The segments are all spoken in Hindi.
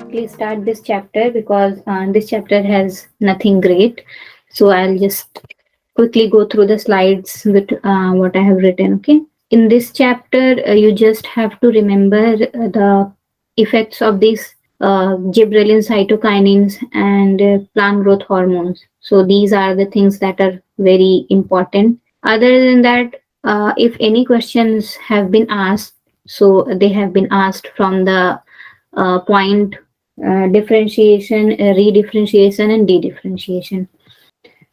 quickly start this chapter because this chapter has nothing great. So I'll just quickly go through the slides with what I have written. Okay. In this chapter, you just have to remember the effects of these gibberellin cytokinins and plant growth hormones. So these are the things that are very important. Other than that, if any questions have been asked, so they have been asked from the point differentiation, redifferentiation, and dedifferentiation.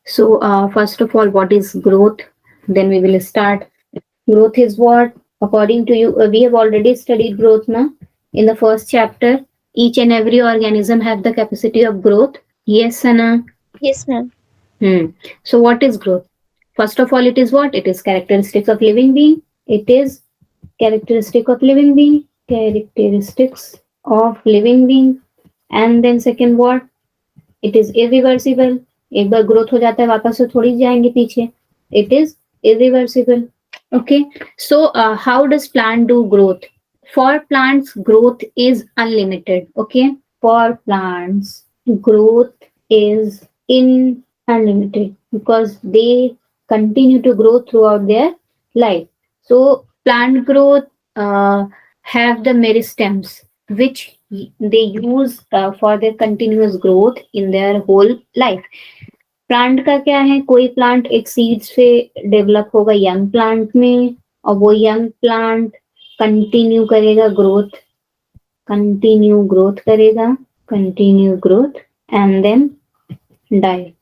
So, first of all, what is growth? Then we will start. Growth is what? According to you, we have already studied growth now in the first chapter. Each and every organism have the capacity of growth. Yes, Sana. Yes, ma'am. Hmm. So, what is growth? First of all, it is what? It is characteristics of living being. It is characteristic of living being. Characteristics of living being. And then second what? It is irreversible. एक बार ग्रोथ हो जाता है वापस से थोड़ी जाएंगे पीछे. It is irreversible. Okay. So how does plant do growth? For plants, growth is unlimited. Okay. For plants, growth is in unlimited because they continue to grow throughout their life. So plant growth have the meristems which they use for their continuous growth in their whole life. Plant का क्या है, कोई प्लांट एक सीड से डेवलप होगा यंग प्लांट में और वो यंग प्लांट कंटिन्यू करेगा ग्रोथ, कंटिन्यू ग्रोथ करेगा, continue growth and then die.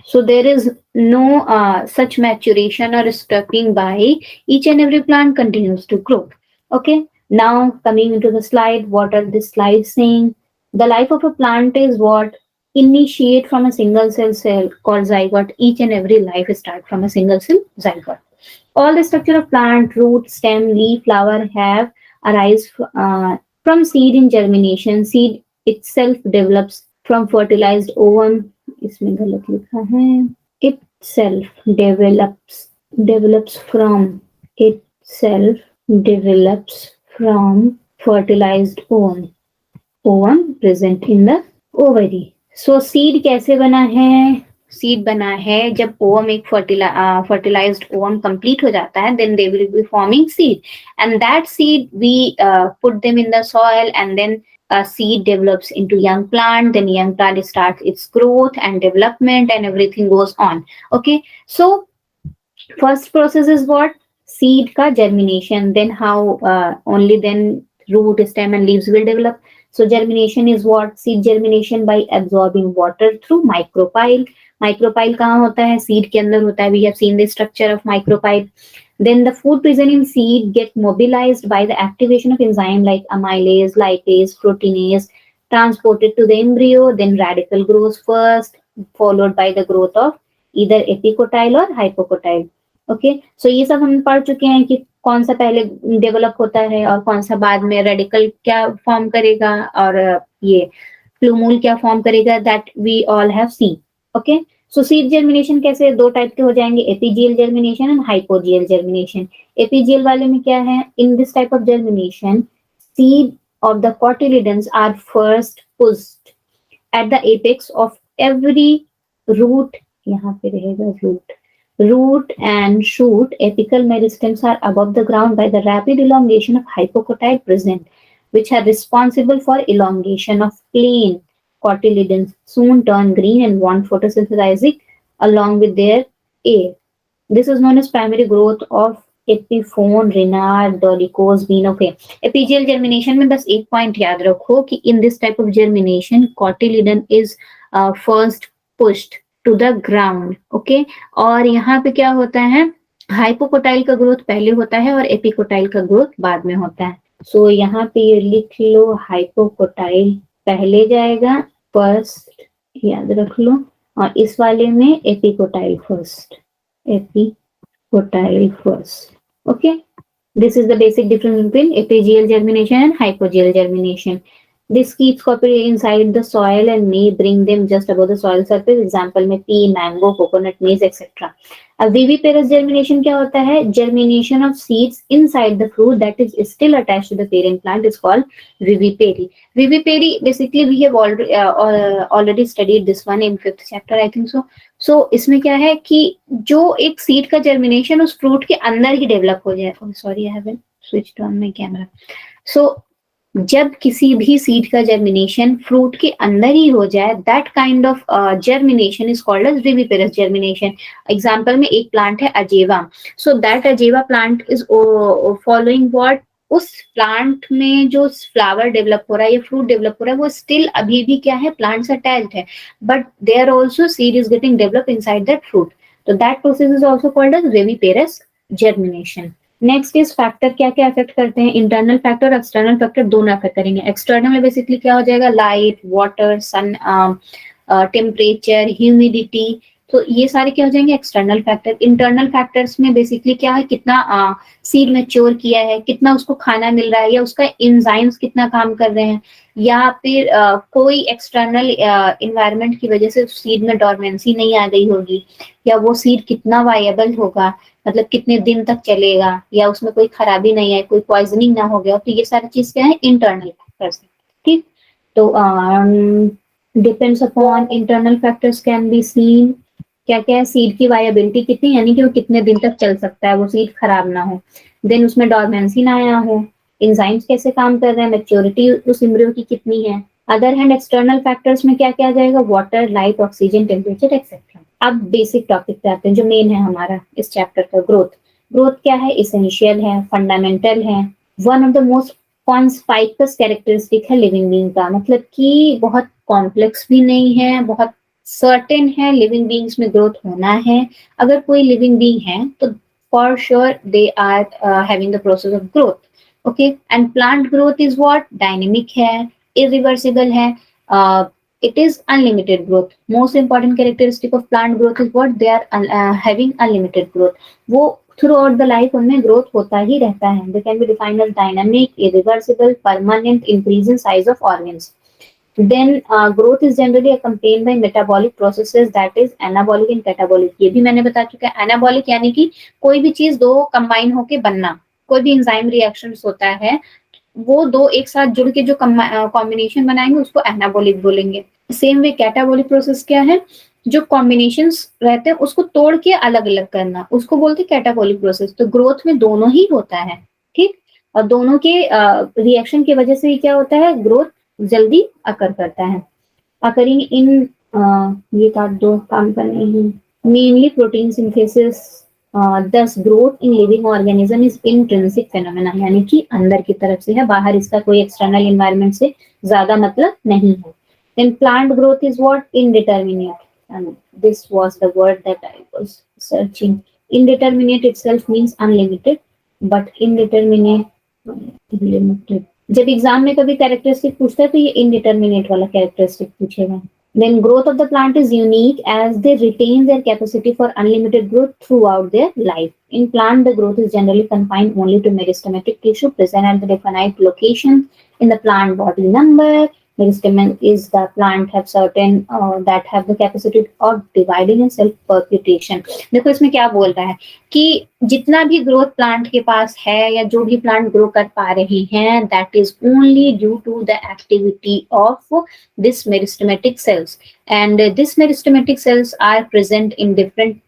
So there is no such maturation or stopping by. Each and every plant continues to grow. Okay. Now coming into the slide, what are the slides saying? The life of a plant is what? Initiate from a single cell called zygote. Each and every life start from a single cell zygote. All the structure of plant, root, stem, leaf, flower have arise from seed in germination. Seed itself develops from fertilized ovum. इसमें गलत लिखा है. Itself develops from fertilized ovum present in the ovary. So seed कैसे बना है? सीड बना है जब ओवम एक फर्टिलाइज्ड ओवम कंप्लीट हो जाता है, then they will be forming seed and that seed we put them in the soil and then seed develops into young plant, then young plant starts its growth and development and everything goes on. Okay. So first process is what? Seed ka germination. Then how only then root, stem and leaves will develop. So germination is what? Seed germination by absorbing water through micropyle. Micropyle कहाँ होता है? Seed के अंदर होता है. We have seen the structure of micropyle. Then the food present in seed get mobilized by the activation of enzyme like amylase, lipase, proteinase, transported to the embryo. Then radicle grows first, followed by the growth of either epicotyle or hypocotyle. Okay. So ये सब हम पढ़ चुके हैं कि कौन सा पहले डेवलप होता है और कौन सा बाद में. रेडिकल क्या फॉर्म करेगा और ये प्लूमूल क्या फॉर्म करेगा, that we all have seen. Okay. So seed germination कैसे? दो टाइप के हो जाएंगे, epigeal germination and hypogeal germination. Epigeal वाले में क्या है? In this type of germination seed of the cotyledons are first pushed at the apex of every root. यहाँ पे रहेगा root and shoot. Apical meristems are above the ground by the rapid elongation of hypocotyle present, which are responsible for elongation of plain cotyledons. Soon turn green and want photosynthesizing along with their air. This is known as primary growth of एपिफोन, रिनार, dolichos, bean. Okay. Epigeal germination में बस एक पॉइंट याद रखो कि in this type of germination cotyledon is first pushed to the ground. Okay. और यहाँ पे क्या होता है? हाइपोकोटाइल का ग्रोथ पहले होता है और एपिकोटाइल का ग्रोथ बाद में होता है. सो यहाँ पे ये लिख लो, हाइपोकोटाइल पहले जाएगा, फर्स्ट याद रख लो, और इस वाले में epicotyl first. Epicotyl first. Okay. This is the basic difference between apigeal germination and hypogeal germination. This keeps cooperating inside the soil and may bring them just above the soil surface. Example में pea, mango, coconut, maize, etc. अब viviparous germination क्या होता है? Germination of seeds inside the fruit that is still attached to the parent plant is called vivipary. Vivipary basically we have already studied this one in 5th chapter I think so. So इसमें क्या है कि जो एक seed का germination उस fruit के अंदर ही develop हो जाए. Oh sorry I haven't switched on my camera. So जब किसी भी सीड का जर्मिनेशन फ्रूट के अंदर ही हो जाए, that kind of germination is called as viviparous germination. Example में एक प्लांट है अजेवा. सो दैट अजेवा प्लांट इज फॉलोइंग व्हाट, उस प्लांट में जो फ्लावर डेवलप हो रहा है या फ्रूट डेवलप हो रहा है वो स्टिल अभी भी क्या है, प्लांट से अटैच्ड है, but there also seed is getting develop inside that fruit. तो that process is also called as viviparous germination. Next is factor क्या क्या अफेक्ट करते हैं. इंटरनल फैक्टर, एक्सटर्नल फैक्टर दोनों अफेक्ट करेंगे. एक्सटर्नल में बेसिकली क्या हो जाएगा, light, water, sun, temperature, humidity. तो ये सारे क्या हो जाएंगे, एक्सटर्नल फैक्टर. इंटरनल फैक्टर्स में बेसिकली क्या है, कितना सीड मैच्योर किया है, कितना उसको खाना मिल रहा है, या उसका एंजाइम्स कितना काम कर रहे हैं, या फिर कोई एक्सटर्नल इन्वायरमेंट की वजह से सीड में डॉर्मेंसी नहीं आ गई होगी, या वो सीड कितना वायबल होगा, मतलब कितने दिन तक चलेगा, या उसमें कोई खराबी नहीं है, कोई पॉइजनिंग ना हो गया. तो ये सारी चीज क्या है, इंटरनल फैक्टर्स. ठीक, तो depends upon internal factors can be seen. क्या क्या है, सीड की वायबिलिटी कितनी, यानी कि वो कितने दिन तक चल सकता है, वो सीड खराब ना हो, देन उसमें डॉर्मेंसी ना आया हो, एंजाइम्स कैसे काम कर रहे हैं, मैच्योरिटी उस एम्ब्रियो की कितनी है. अदर हैंड एक्सटर्नल फैक्टर्स में क्या क्या आ जाएगा, water, light, oxygen, temperature etcetera. अब बेसिक टॉपिक पे आते हैं जो मेन है हमारा इस चैप्टर का, ग्रोथ. ग्रोथ क्या है, इसेंशियल है, फंडामेंटल है, one of the most conspicuous characteristic है लिविंग बीइंग का. मतलब कि बहुत कॉम्प्लेक्स भी नहीं है, बहुत सर्टेन है लिविंग बीइंग्स में ग्रोथ होना है. अगर कोई लिविंग बीइंग है तो for sure they are having the process of growth. Okay, and plant growth is what, dynamic है, इरिवर्सिबल है, it is unlimited growth. Most important characteristic of plant growth is what, they are having unlimited growth. वो throughout the life उनमें growth होता ही रहता है. They can be defined as dynamic, irreversible, permanent, increase in size of organs. Then growth is generally accompanied by metabolic processes, that is anabolic and catabolic. ये भी मैंने बता चुका है. anabolic यानी कि कोई भी चीज दो कंबाइन होके बनना, कोई भी एंजाइम रिएक्शंस होता है, वो दो एक साथ जुड़ के जो कॉम्बिनेशन बनाएंगे उसको एनाबॉलिक बोलेंगे. सेम वे कैटाबॉलिक प्रोसेस क्या है, जो कॉम्बिनेशंस रहते हैं उसको तोड़ के अलग अलग करना, उसको बोलते हैं कैटाबॉलिक प्रोसेस. तो ग्रोथ में दोनों ही होता है. ठीक, और दोनों के रिएक्शन की वजह से ही क्या होता है, ग्रोथ जल्दी अकर करता है. अकरिंग इन ये काट दो, काम करने ही, मेनली प्रोटीन सिंथेसिस. दस growth in living organism is intrinsic phenomena, यानी कि अंदर की तरफ से है, बाहर इसका कोई एक्सटर्नल एनवायरनमेंट से ज्यादा मतलब नहीं है. Then plant growth is what, indeterminate, and this was the word that I was searching. Indeterminate itself means unlimited, but indeterminate limited. जब एग्जाम में कभी कैरेक्टरिस्टिक पूछता है तो ये इनडिटर्मिनेट वाला कैरेक्टरिस्टिक पूछेगा. Then growth of the plant is unique as they retain their capacity for unlimited growth throughout their life. In plant, the growth is generally confined only to meristematic tissue present at the definite location in the plant body. Number meristem is the plant have certain that have the capacity of dividing and self perpetuation. देखो इसमें क्या बोल रहा है कि जितना भी ग्रोथ प्लांट के पास है या जो भी प्लांट ग्रो कर पा रहे हैं, that is only due to the activity of this meristematic cells, and this meristematic cells are present in different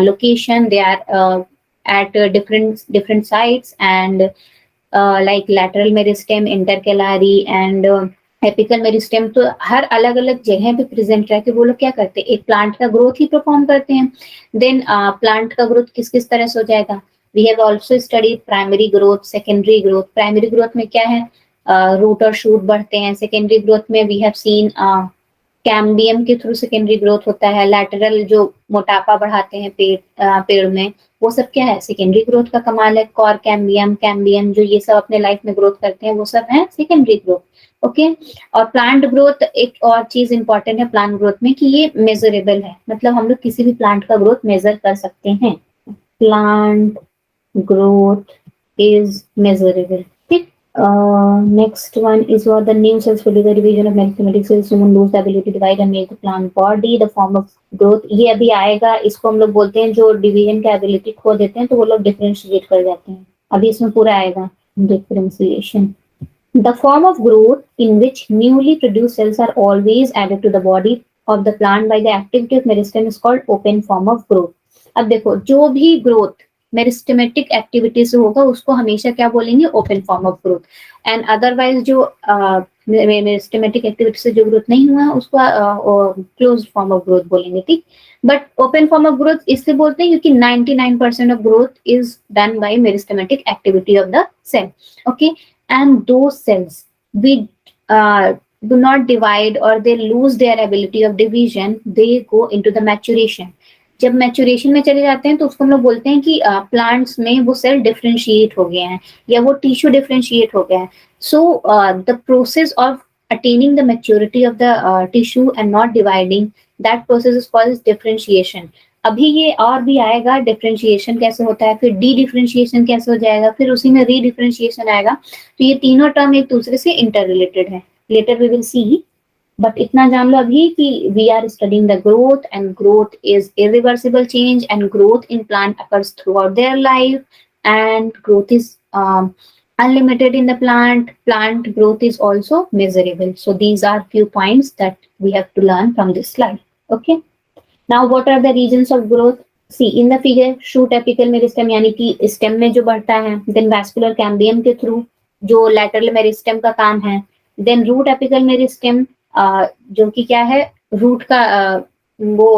location. They are at different sites, and like lateral meristem, intercalary and apical meristem. तो हर अलग अलग जगह पे प्रेजेंट रह के वो लोग क्या करते हैं, एक प्लांट का ग्रोथ ही परफॉर्म करते हैं. देन प्लांट का ग्रोथ किस किस तरह से हो जाएगा, we have also studied primary growth, secondary growth. Primary growth में क्या है, रूट और शूट बढ़ते हैं. सेकेंडरी ग्रोथ में वी हैव सीन कैम्बियम के थ्रू सेकेंडरी ग्रोथ होता है. लैटरल जो मोटापा बढ़ाते हैं पेड़ में, वो सब क्या है, सेकेंडरी ग्रोथ का कमाल है. कॉर कैम्बियम जो ये सब अपने लाइफ में ग्रोथ करते हैं, वो सब है सेकेंडरी ग्रोथ. ओके, और प्लांट ग्रोथ एक और चीज इंपॉर्टेंट है प्लांट ग्रोथ में कि ये मेजरेबल है, मतलब हम लोग किसी भी प्लांट का ग्रोथ मेजर कर सकते हैं. Plant growth is measurable. ठीक, Next one is what the new cells will be the division of meristematic cells to lose the ability to divide and make the plant body, the form of growth. ये अभी आएगा, इसको हम लोग बोलते हैं जो डिवीजन की एबिलिटी खो देते हैं तो वो लोग डिफरेंशिएट कर जाते हैं. अभी इसमें पूरा आएगा differentiation. The form of growth in which newly produced cells are always added to the body of the plant by the activity of meristem is called open form of growth. अब देखो जो भी ग्रोथ मेरिस्टेमेटिक एक्टिविटी से होगा उसको हमेशा क्या बोलेंगे, open form of growth. And otherwise जो मेरिस्टेमेटिक एक्टिविटी से जो ग्रोथ नहीं हुआ उसको क्लोज फॉर्म ऑफ ग्रोथ बोलेंगे. ठीक, but open form of growth इसलिए बोलते हैं क्योंकि 99% of growth is done by meristematic activity of the cell. Okay, and those cells we do not divide or they lose their ability of division, they go into the maturation. जब मैच्योरेशन में चले जाते हैं तो उसको हम लोग बोलते हैं कि प्लांट्स में वो सेल डिफरेंशिएट हो गए हैं या वो टिश्यू डिफरेंशिएट हो गया है. So the process of attaining the maturity of the tissue and not dividing, that process is called differentiation. अभी ये और भी आएगा डिफरेंशिएशन कैसे होता है, फिर डी डिफरेंशिएशन कैसे हो जाएगा, फिर उसी में री डिफरेंशिएशन आएगा. तो ये तीनों टर्म एक दूसरे से इंटर रिलेटेड है. Later we will see, but इतना जान लो अभी कि we are studying the growth and growth is irreversible change and growth in plant occurs throughout their life and growth is unlimited in the plant growth is also measurable. So these are few points that we have to learn from this slide. Okay, now what are the regions of growth? See in the figure, shoot apical meristem यानी कि स्टेम में जो बढ़ता है, then vascular cambium के थ्रू जो lateral meristem का काम है, then root apical meristem जो कि क्या है, रूट का वो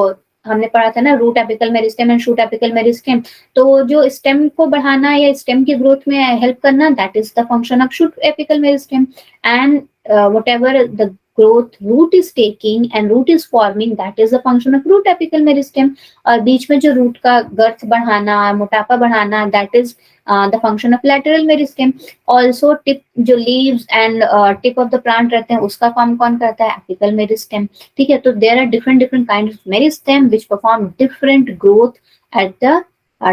हमने पढ़ा था ना, root apical meristem and shoot apical meristem. तो जो स्टेम को बढ़ाना या स्टेम की ग्रोथ में हेल्प करना, that is the function of shoot apical meristem. And whatever the growth root is taking and root is forming, that is the function of root apical meristem. और बीच में जो रूट का गर्थ बढ़ाना, मोटापा बढ़ाना, that is the function of lateral meristem. Also tip जो leaves and tip of the plant रहते हैं उसका काम कौन करता है, apical meristem. ठीक है, तो there are different kinds of meristem which perform different growth at the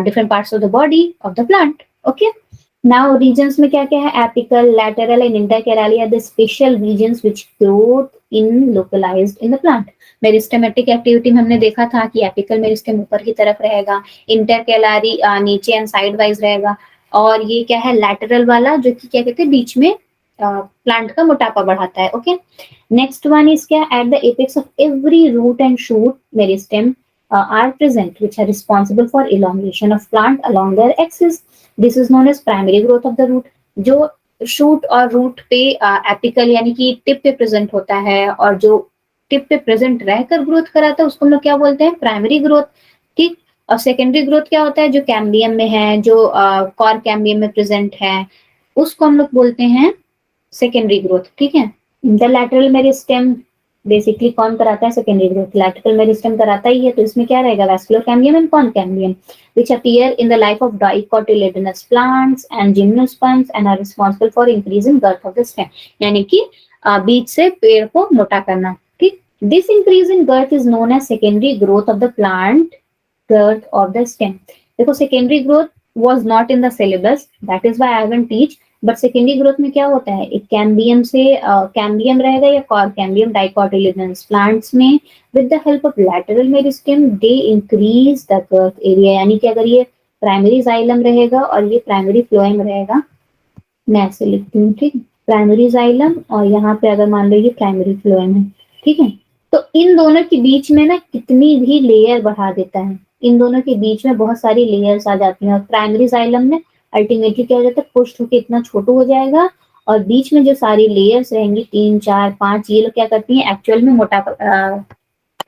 different parts of the body of the plant. Okay, now regions में क्या क्या है, apical, lateral and intercalary are the special regions which growth in localized in the plant. Meristematic activity में हमने देखा था कि एपिकल मेरिस्टेम ऊपर की तरफ रहेगा, इंटरकैलारी नीचे एंड साइड वाइज रहेगा, और ये क्या है लैटरल वाला जो कि क्या कहते हैं बीच में प्लांट का मोटापा बढ़ाता है. ओके, नेक्स्ट वन इज क्या, at the apex of every root and shoot meristem are present which are responsible for elongation of plant along their axis. This is known as primary growth of the root. जो शूट और रूट पे एपिकल यानी कि टिप पे प्रेजेंट होता है और जो टिप पे प्रेजेंट रहकर ग्रोथ कराता है उसको हम लोग क्या बोलते हैं, प्राइमरी ग्रोथ. ठीक, और सेकेंडरी ग्रोथ क्या होता है, जो कैम्बियम में है, जो कॉर कैम्बियम में प्रेजेंट है, उसको हम लोग बोलते हैं सेकेंडरी ग्रोथ. ठीक है, द लैटरल मेरिस्टेम बेसिकली कौन कराता है, सेकेंडरी ग्रोथ. लैटरल मेरिस्टेम कराता ही है, तो इसमें क्या रहेगा, वैस्कुलर कैम्बियम एंड कॉन cambium which appear in the life of dicotyledonous plants and gymnosperms and are responsible for increasing girth of the stem. यानी कि बीज से पेड़ को मोटा करना. ठीक, this increase in girth is known as secondary growth of the plant, girth of the stem. देखो secondary growth was not in the syllabus, that is why I haven't teach. But secondary growth में क्या होता है, एक कैम्बियम से कैम्बियम रहेगा या कॉर कैम्बियम डाइकोटिलेडोनस प्लांट्स में with the help of lateral meristem they increase the girth area. यानी कि अगर ये प्राइमरी जाइलम रहेगा और ये प्राइमरी फ्लोएम रहेगा, मैं ऐसे लिखती हूँ. ठीक, प्राइमरी जाइलम और यहाँ पे अगर मान लो ये प्राइमरी फ्लोएम है. ठीक है, तो इन दोनों के बीच में ना कितनी भी लेयर बढ़ा देता है, इन दोनों के बीच में बहुत सारी लेयर्स आ जाती हैं और प्राइमरी जाइलम में अल्टीमेटली क्या हो जाता है, पुष्ट होकर इतना छोटू हो जाएगा और बीच में जो सारी लेयर्स रहेंगी 3, 4, 5, ये लोग क्या करती हैं एक्चुअल में मोटा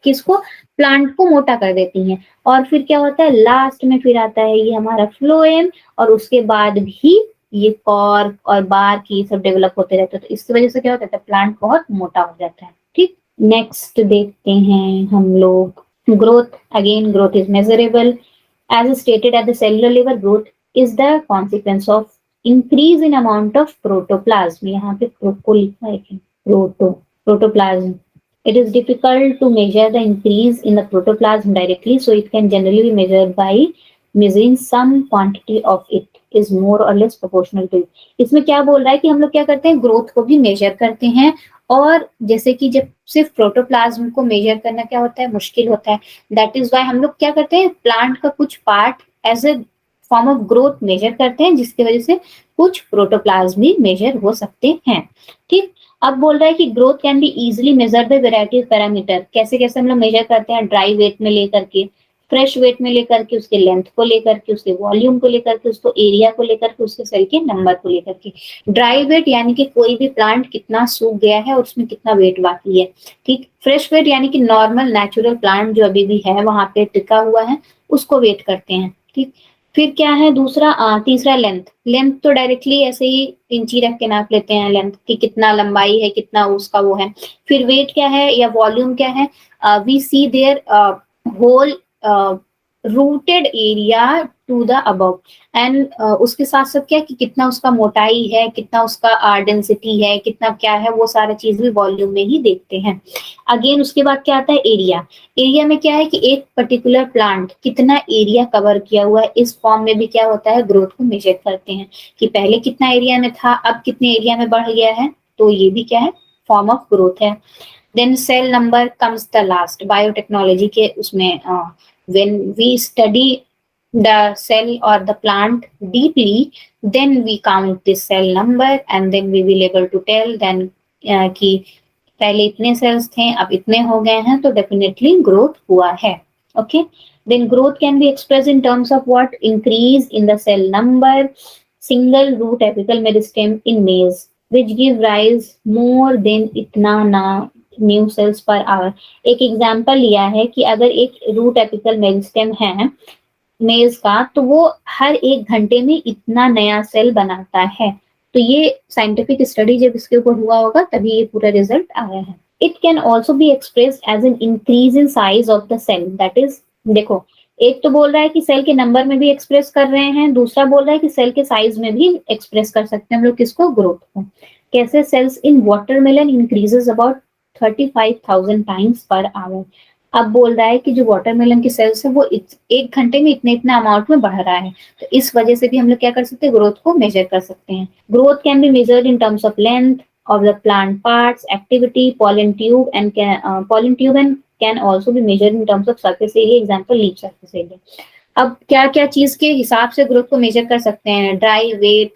किसको, प्लांट को मोटा कर देती हैं. और फिर क्या होता है, लास्ट में फिर आता है ये हमारा फ्लोएम और उसके बाद भी ये कॉर्क और बार की सब डेवलप होते रहते हैं. तो इसकी वजह से क्या होता है, प्लांट बहुत मोटा हो जाता है. ठीक, नेक्स्ट देखते हैं हम लोग growth. Again growth is measurable as stated at the cellular level. Growth is the consequence of increase in amount of protoplasm. यहाँ पे प्रोको लिखा है, protoplasm. It is difficult to measure the increase in the protoplasm directly, so it can generally be measured by measuring some quantity of it is more or less proportional to it. इसमें क्या बोल रहा है कि हम लोग क्या करते हैं, ग्रोथ को भी मेजर करते हैं, और जैसे कि जब सिर्फ प्रोटोप्लाज्म को मेजर करना क्या होता है, मुश्किल होता है, दैट इज वाई हम लोग क्या करते हैं, प्लांट का कुछ part as a form of growth measure करते हैं, जिसकी वजह से कुछ प्रोटोप्लाज्म भी मेजर हो सकते हैं। ठीक, अब बोल रहा है कि growth can be easily measured by variety of parameter. कैसे कैसे हम लोग मेजर करते हैं, ड्राई वेट में लेकर के, फ्रेश वेट में लेकर के, उसके लेंथ को लेकर के, उसके वॉल्यूम को लेकर के, उसको एरिया को लेकर के, उसके सेल के नंबर को लेकर के। ड्राई वेट यानी कि कोई भी प्लांट कितना सूख गया है और उसमें कितना वेट बाकी है। ठीक, फ्रेश वेट यानी कि नॉर्मल नेचुरल प्लांट जो अभी भी है वहां पे टिका हुआ है, उसको वेट करते हैं। ठीक, फिर क्या है दूसरा, तीसरा लेंथ। लेंथ तो डायरेक्टली ऐसे ही इंची रख के नाप लेते हैं लेंथ कि कितना लंबाई है, कितना उसका वो है। फिर वेट क्या है या वॉल्यूम क्या है, we see there whole rooted area to the above, and उसके साथ साथ क्या कि कितना उसका मोटाई है, कितना उसका डेंसिटी है, कितना क्या है, वो सारा चीज भी वॉल्यूम में ही देखते हैं। अगेन उसके बाद क्या आता है, एरिया। एरिया में क्या है कि एक पर्टिकुलर प्लांट कितना एरिया कवर किया हुआ है, इस फॉर्म में भी क्या होता है, ग्रोथ को मेजर करते हैं कि पहले कितना एरिया में था, अब कितने एरिया में बढ़ गया है, तो ये भी क्या है, फॉर्म ऑफ ग्रोथ है। Then cell number comes the last, biotechnology के उसमें when we study the cell or the plant deeply, then we count this cell number and then we will able to tell then कि पहले इतने सेल्स थे अब इतने हो गए हैं, तो डेफिनेटली ग्रोथ हुआ है। Okay, then growth can be express in terms of what, increase in the cell number, single root apical meristem in maize which give rise more than इतना ना न्यू सेल्स पर आवर। एक एग्जांपल लिया है कि अगर एक रूट एपिकल मेरिस्टेम है मेज का, तो वो हर 1 घंटे में इतना नया सेल बनाता है। तो ये साइंटिफिक स्टडी जब इसके ऊपर हुआ होगा तभी ये पूरा रिजल्ट आया है। It can also be expressed as an increase in size of the cell, that is, देखो एक तो बोल रहा है कि सेल के नंबर में भी एक्सप्रेस कर रहे हैं, दूसरा बोल रहा है कि सेल के साइज में भी एक्सप्रेस कर सकते हैं हम लोग किसको, ग्रोथ को। कैसे, cells in watermelon increases about 35,000 times per hour. अब बोल रहा है कि जो वाटरमेलन की सेल्स है वो 1 घंटे में इतने इतने अमाउंट में बढ़ रहा है, तो इस वजह से भी हम लोग क्या कर सकते हैं, ग्रोथ को मेजर कर सकते हैं। Growth can be measured in terms of length of the plant parts, activity, pollen tube and can also be measured in terms of surface area, example leaf surface area. अब क्या क्या चीज के हिसाब से ग्रोथ को मेजर कर सकते हैं, dry weight,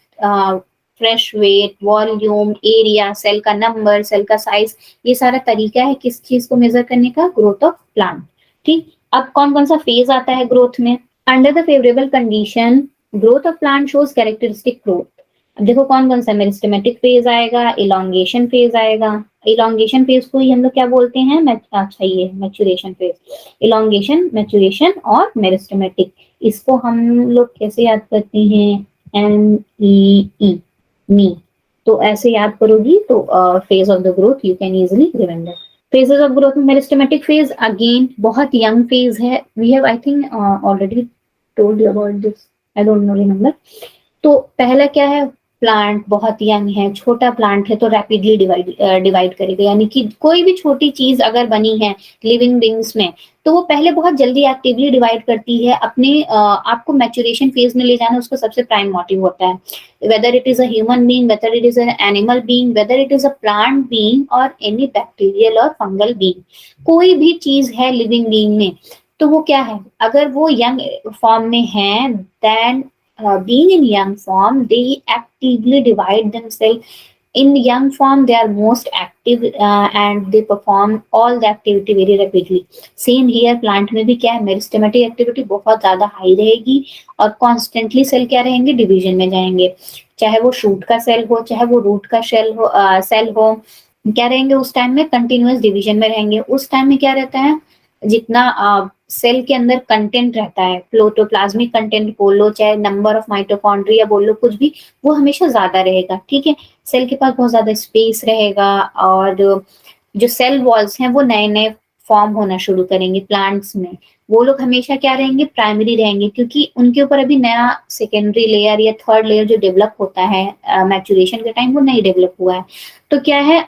fresh weight, volume, area, cell का नंबर, सेल का साइज, ये सारा तरीका है किस चीज को मेजर करने का, ग्रोथ ऑफ प्लांट। ठीक, अब कौन कौन सा फेज आता है ग्रोथ में, under the favourable condition growth of plant shows characteristic growth. अब देखो कौन कौन सा, मेरिस्टेमेटिक फेज आएगा, इलॉन्गेशन फेज आएगा। इलॉन्गेशन फेज को ही हम लोग क्या बोलते हैं, अच्छा ये मैच्योरेशन फेज, इलॉन्गेशन, मैच्योरेशन और मेरिस्टेमेटिक। इसको हम लोग कैसे याद करते हैं, MEE, मी, तो ऐसे याद करोगी तो phase of the growth you can easily remember. Phases of growth में मेरिस्टेमेटिक फेज अगेन बहुत यंग फेज है, we have I think already told you about this, I don't know remember. तो पहला क्या है, प्लांट बहुत यंग है, छोटा प्लांट है तो रैपिडली डिवाइड करेगा, यानी कि कोई भी छोटी चीज अगर बनी है लिविंग बींग्स में, तो वो पहले बहुत जल्दी एक्टिवली डिवाइड करती है। अपने आपको मैच्योरेशन फेज में ले जाना उसका सबसे प्राइम मोटिव होता है, whether it is a human being, whether it is an animal being, whether it is a plant being और एनी बैक्टीरियल और फंगल बीइंग, कोई भी चीज है लिविंग बीइंग में, तो वो क्या है, अगर वो यंग फॉर्म में है, then being in young form, they actively divide themselves. In young form, they are most active and they perform all the activity very rapidly. Same here, plant में भी क्या है, मेरिस्टेमेटिक एक्टिविटी बहुत ज्यादा हाई रहेगी और कॉन्स्टेंटली सेल क्या रहेंगे, डिवीजन में जाएंगे। चाहे वो शूट का सेल हो, चाहे वो रूट का सेल हो, क्या रहेंगे उस टाइम में, कंटिन्यूअस डिवीजन में रहेंगे। उस टाइम में क्या रहता है, जितना सेल के अंदर कंटेंट रहता है, प्रोटोप्लाज्मिक कंटेंट बोल लो, चाहे नंबर ऑफ माइटोकॉन्ड्रिया बोल लो, कुछ भी, वो हमेशा ज्यादा रहेगा। ठीक है, सेल के पास बहुत ज्यादा स्पेस रहेगा और जो सेल वॉल्स हैं वो नए नए फॉर्म होना शुरू करेंगे प्लांट्स में। वो लोग हमेशा क्या रहेंगे, प्राइमरी रहेंगे, क्योंकि उनके ऊपर अभी नया सेकेंडरी लेयर या थर्ड लेयर जो डेवलप होता है मैच्योरेशन के टाइम, वो नहीं डेवलप हुआ है। तो क्या है,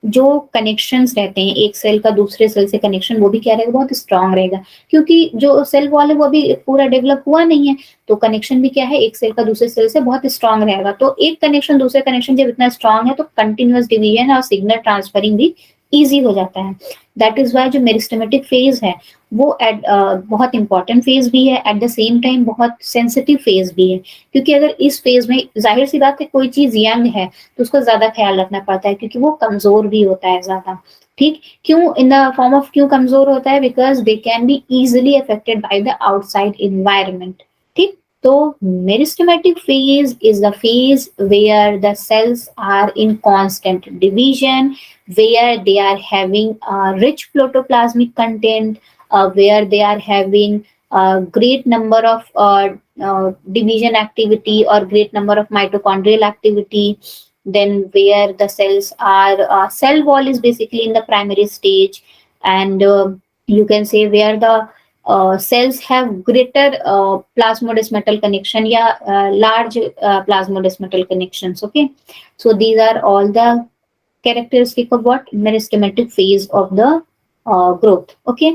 जो कनेक्शंस रहते हैं एक सेल का दूसरे सेल से कनेक्शन, वो भी क्या रहेगा, बहुत स्ट्रांग रहेगा, क्योंकि जो सेल वॉल है वो अभी पूरा डेवलप हुआ नहीं है, तो कनेक्शन भी क्या है एक सेल का दूसरे सेल से बहुत स्ट्रांग रहेगा। तो एक कनेक्शन दूसरे कनेक्शन जब इतना स्ट्रांग है तो कंटिन्यूअस डिवीजन और सिग्नल ट्रांसफरिंग भी ईजी हो जाता है। दैट इज वाई जो मेरिस्टेमेटिक फेज है वो बहुत इंपॉर्टेंट फेज भी है, एट द सेम टाइम बहुत सेंसिटिव फेज भी है, क्योंकि अगर इस फेज में जाहिर सी बात है कोई चीज यंग है तो उसको ज्यादा ख्याल रखना पड़ता है, क्योंकि वो कमजोर भी होता है ज्यादा। ठीक, क्यों इन द फॉर्म ऑफ क्यों कमजोर होता है, because they can be easily affected by the outside environment. ठीक, तो meristematic phase is the phase where the cells are in constant division, where they are having rich protoplasmic content, where they are having a great number of division activity or great number of mitochondrial activity, then where the cells are cell wall is basically in the primary stage, and you can say where the cells have greater plasmodesmatal connection, yeah, large plasmodesmatal connections. Okay, so these are all the characteristic of what meristematic phase of the growth. Okay,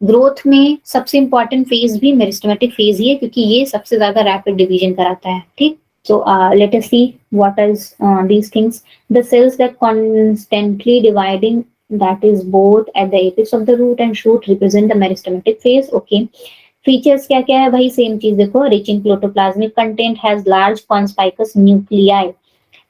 growth में सबसे इंपॉर्टेंट फेज भी मेरिस्टेमेटिक फेज ही है, क्योंकि ये सबसे ज्यादा रैपिड डिवीजन कराता है। ठीक, so let us see what is these things. The cells that constantly dividing, that is both at the apex of the root and shoot, represent the meristematic phase. Okay, features क्या क्या है भाई, सेम चीज देखो, rich in protoplasmic content, has large conspicuous nuclei,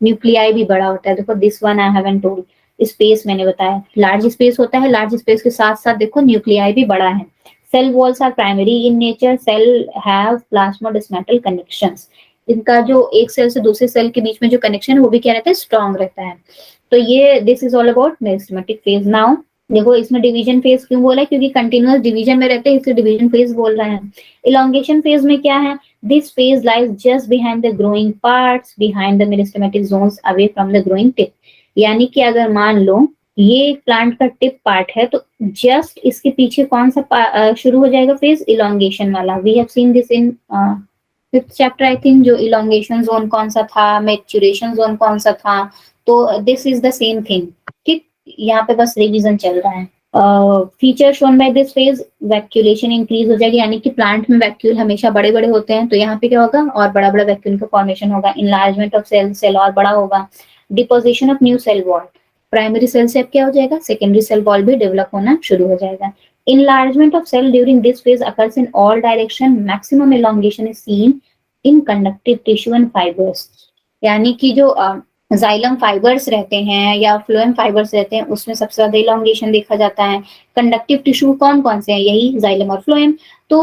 nuclei भी बड़ा होता है। देखो this one I haven't told, space मैंने बताया लार्ज स्पेस होता है, लार्ज स्पेस के साथ साथ देखो न्यूक्लियाई भी बड़ा है। Cell walls are primary in nature, cell have plasmodesmatal connections, इनका जो एक सेल से दूसरे सेल के बीच में जो कनेक्शन है वो भी क्या रहता है, स्ट्रॉन्ग रहता है। तो ये this is all about meristematic phase. Now देखो इसमें डिवीजन फेज क्यों बोला है, क्योंकि कंटिन्यूअस डिवीजन में रहते हैं इसलिए डिवीजन फेज बोल रहे हैं। इलोंगेशन फेज में क्या है, this phase lies just behind the growing parts, behind the meristematic zones, away from the growing tip. यानी कि अगर मान लो ये प्लांट का टिप पार्ट है तो जस्ट इसके पीछे कौन सा शुरू हो जाएगा फेज, इलोंगेशन वाला। We have seen this in fifth chapter I think, जो इलोंगेशन जोन कौन सा था, मैच्योरेशन जोन कौन सा था, तो this is the same thing. ठीक, यहाँ पे बस रिवीजन चल रहा है। Feature shown by this phase, vacuolation increase हो जाएगी, यानी कि प्लांट में वैक्यूल हमेशा बड़े बड़े होते हैं, तो यहाँ पे क्या होगा, और बड़ा बड़ा वैक्यूल का फॉर्मेशन होगा। इनलार्जमेंट ऑफ सेल, सेल और बड़ा होगा। Deposition of new cell wall, primary cell से अब क्या हो जाएगा, सेकेंडरी सेल वॉल भी डेवलप होना शुरू हो जाएगा। Enlargement of cell during this phase occurs in all direction. Maximum elongation is seen in conductive tissue and fibers. यानी कि जो जाइलम फाइबर्स रहते हैं या फ्लोएम फाइबर्स रहते हैं उसमें सबसे ज्यादा इलोंगेशन देखा जाता है। कंडक्टिव टिश्यू कौन कौन से हैं, यही जाइलम और फ्लोएम। तो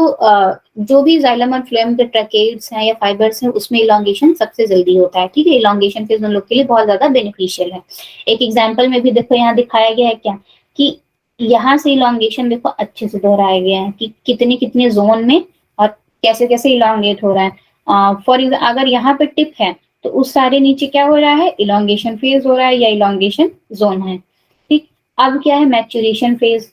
जो भी जाइलम और फ्लोएम के ट्रैकेट्स हैं या फाइबर्स हैं उसमें इलोंगेशन सबसे जल्दी होता है। ठीक है, इलोंगेशन फेज उन लोग के लिए बहुत ज्यादा बेनिफिशियल है। एक एग्जाम्पल में भी देखो यहाँ दिखाया गया है क्या, कि यहाँ से इलोंगेशन देखो अच्छे से दोहराया गया है कि कितने कितने जोन में और कैसे कैसे इलोंगेट हो रहा है। फॉर अगर यहाँ पे टिप है तो उस सारे नीचे क्या हो रहा है, इलोंगेशन फेज हो रहा है या इलोंगेशन जोन है। ठीक, अब क्या है मैच्योरेशन फेज।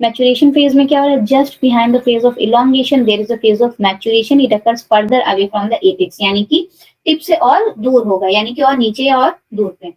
मैच्योरेशन फेज में क्या हो रहा है, just behind the phase of elongation there is a phase of maturation, it occurs further away from the apex, यानी कि टिप से और दूर होगा, यानी कि और नीचे और दूर पे।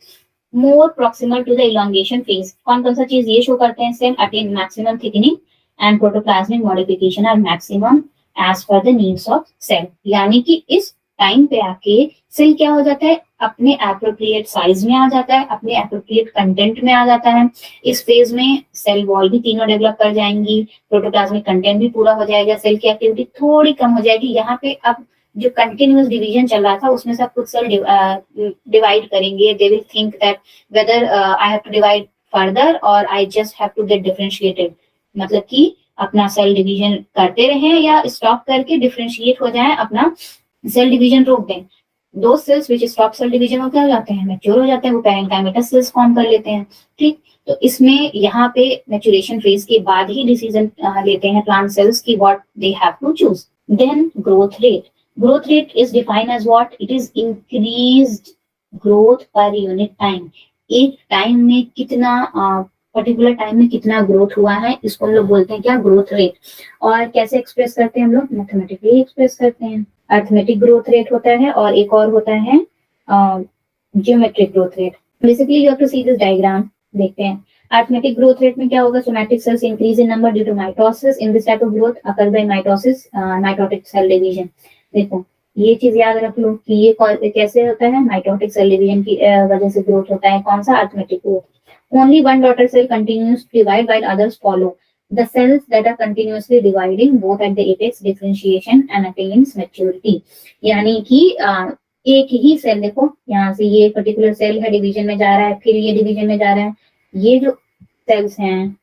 More proximal to the elongation phase, कौन कौन सा चीज ये शो करते हैं, cell attain maximum thickening and protoplasmic modification are maximum as per the needs of cell, यानी कि इस टाइम पे आके सेल क्या हो जाता है, अपने एप्रोप्रिएट साइज में आ जाता है, अपने एप्रोप्रिएट कंटेंट में आ जाता है। इस फेज में सेल वॉल भी तीनों डेवलप कर जाएंगी, प्रोटोप्लाज्मिक कंटेंट भी पूरा हो जाएगा, सेल की एक्टिविटी थोड़ी कम हो जाएगी। यहाँ पे अब जो कंटिन्यूअस डिवीजन चल रहा था उसमें सब कुछ सेल डिवाइड करेंगे, they will think that whether I have to divide further और I just have to get differentiated, मतलब कि अपना सेल डिवीजन करते रहें या स्टॉप करके डिफरेंशिएट हो जाए, अपना सेल डिवीजन रोक दें। दो cells which stop cell division हो क्या हो जाते हैं, मैच्योर हो जाते हैं, वो पैरेंकाइमेटस सेल्स फॉर्म कर लेते हैं। ठीक, तो इसमें यहाँ पे मैच्योरेशन फेज के बाद ही डिसीजन लेते हैं प्लांट सेल्स की what they have to choose. Then growth rate, growth rate is defined as what, it is increased growth per unit time, एक टाइम में कितना पर्टिकुलर टाइम में कितना ग्रोथ हुआ है, इसको हम लोग बोलते हैं क्या, ग्रोथ रेट। और कैसे एक्सप्रेस करते हैं हम लोग, मैथमेटिकली एक्सप्रेस करते हैं। अर्थमेटिक ग्रोथ रेट होता है और एक और होता है geometric growth rate. Basically you have to see this diagram, देखते हैं। अर्थमेटिक ग्रोथ रेट में क्या होगा? Somatic cells increase in number due to mitosis. In this type of growth occur by mitosis, mitotic cell division. देखो ये चीज याद रख लो कि ये कैसे होता है, माइटोटिक सेल डिवीजन की वजह से ग्रोथ होता है। कौन सा? Arithmetic growth. Only one daughter cell continues to divide while others follow. The cells that are continuously dividing both at the apex differentiation and attains maturity. यानी कि एक ही सेल, देखो यहाँ से ये पर्टिकुलर सेल है, डिवीजन में जा रहा है, फिर ये डिवीजन में जा रहा है, ये जो सेल्स हैं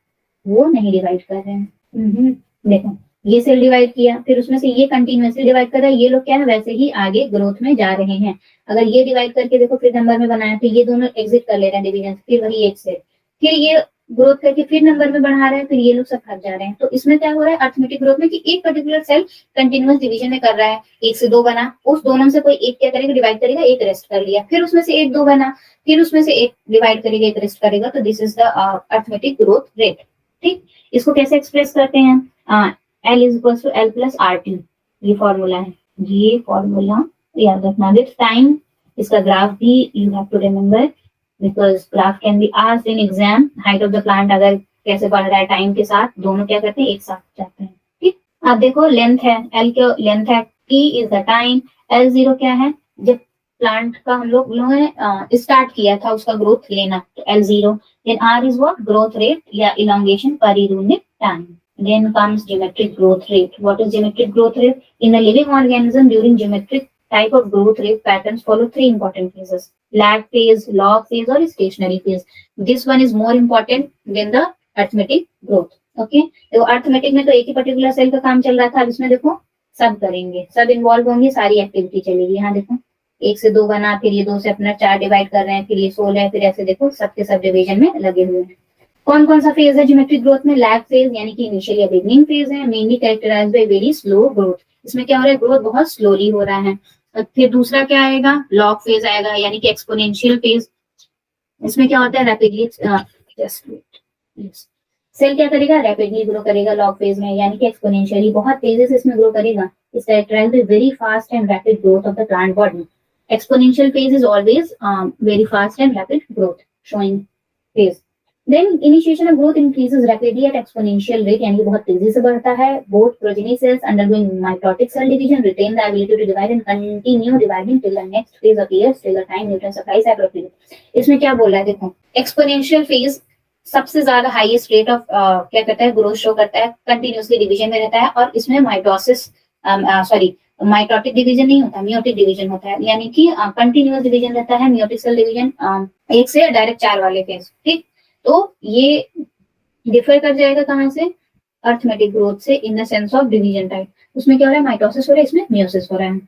वो नहीं डिवाइड कर रहे हैं। देखो ये सेल डिवाइड किया, फिर उसमें से ये कंटिन्यूअसली डिवाइड कर रहा है, ये लोग क्या है वैसे ही आगे ग्रोथ में जा रहे हैं। अगर ये डिवाइड करके देखो फिर नंबर में बनाया तो ये दोनों एग्जिट कर ले रहे हैं डिवीजन, फिर वही एक सेल, फिर ये ग्रोथ करके फिर नंबर में बढ़ा रहा है, फिर ये लोग सब भाग जा रहे हैं। तो इसमें क्या हो रहा है अर्थमेटिक ग्रोथ में कि एक पर्टिकुलर सेल कंटिन्यूअस डिवीजन में कर रहा है, एक से दो बना, उस दोनों में से कोई एक क्या करेगा? डिवाइड करेगा, एक रेस्ट कर लिया, फिर उसमें से एक दो बना, फिर उसमें से एक डिवाइड करेगा, एक रेस्ट करेगा। तो this is the arithmetic growth rate. ठीक, इसको कैसे एक्सप्रेस करते हैं? L is equal to L plus RT, ये फॉर्मूला है, ये फॉर्मूला याद रखना। विथ टाइम इसका ग्राफ भी you have to remember, because graph can be asked in exam. Height of the plant अगर कैसे बढ़ रहा है टाइम के साथ, दोनों क्या करते हैं? एक साथ जाते हैं। ठीक, अब देखो लेंथ है, L क्या लेंथ है, T is the time, L0 क्या है? जब प्लांट का हम लोगों ने स्टार्ट किया था उसका ग्रोथ लेना, तो L0। Then R is what? Growth rate या elongation per unit time. Then comes geometric growth rate. What is geometric growth rate? In a living organism, during geometric type of growth rate, patterns follow three important phases: lag phase, log phase, or stationary phase. This one is more important than the arithmetic growth. Okay? तो arithmetic में तो एक ही पर्टिकुलर सेल का काम चल रहा था, अब इसमें देखो सब करेंगे, सब इन्वॉल्व होंगे, सारी एक्टिविटी चलेगी। यहाँ देखो एक से दो बना, फिर ये दो से अपना चार डिवाइड कर रहे हैं, फिर ये 16 है, फिर ऐसे देखो सबके सब डिवीजन में लगे हुए हैं। कौन कौन सा फेज है ज्योमेट्रिक ग्रोथ में? लैग फेज यानी कि इनिशियल या बिगनिंग फेज है, mainly characterized by very slow growth. इसमें क्या हो रहा है? ग्रोथ बहुत स्लोली हो रहा है। फिर दूसरा क्या आएगा? लॉग फेज आएगा, यानी कि एक्सपोनेंशियल फेज। इसमें क्या होता है? रैपिडली सेल क्या करेगा? रैपिडली ग्रो करेगा लॉग फेज में, यानी कि एक्सपोनेंशियली बहुत तेजी से इसमें ग्रो करेगा। Is characterized by very fast and rapid growth of the plant body. Exponential phase is always very fast and rapid growth showing phase. Then initiation of growth increases rapidly at exponential rate, यानी कि बहुत तेजी से बढ़ता है। Both progeny cells undergoing mitotic cell division retain the ability to divide and continue dividing till the next phase appears, till the time nutrient supply is appropriate. इसमें क्या बोल रहा है? देखो एक्सपोनेंशियल फेज सबसे ज्यादा हाईएस्ट रेट ऑफ क्या करता है? ग्रोथ शो करता है, कंटिन्यूसली डिवीजन में रहता है, और इसमें माइटोसिस माइटोटिक डिवीजन नहीं होता, मियोटिक डिवीजन होता है, यानी कि कंटिन्यूअस डिवीजन रहता है। मियोटिक सेल डिवीजन एक से डायरेक्ट चार वाले फेज। ठीक, तो ये डिफर कर जाएगा कहां से? अर्थमेटिक ग्रोथ से, in the sense of division type. उसमें क्या हो रहा है? माइटोसिस हो रहा है, इसमें मियोसिस हो रहा है।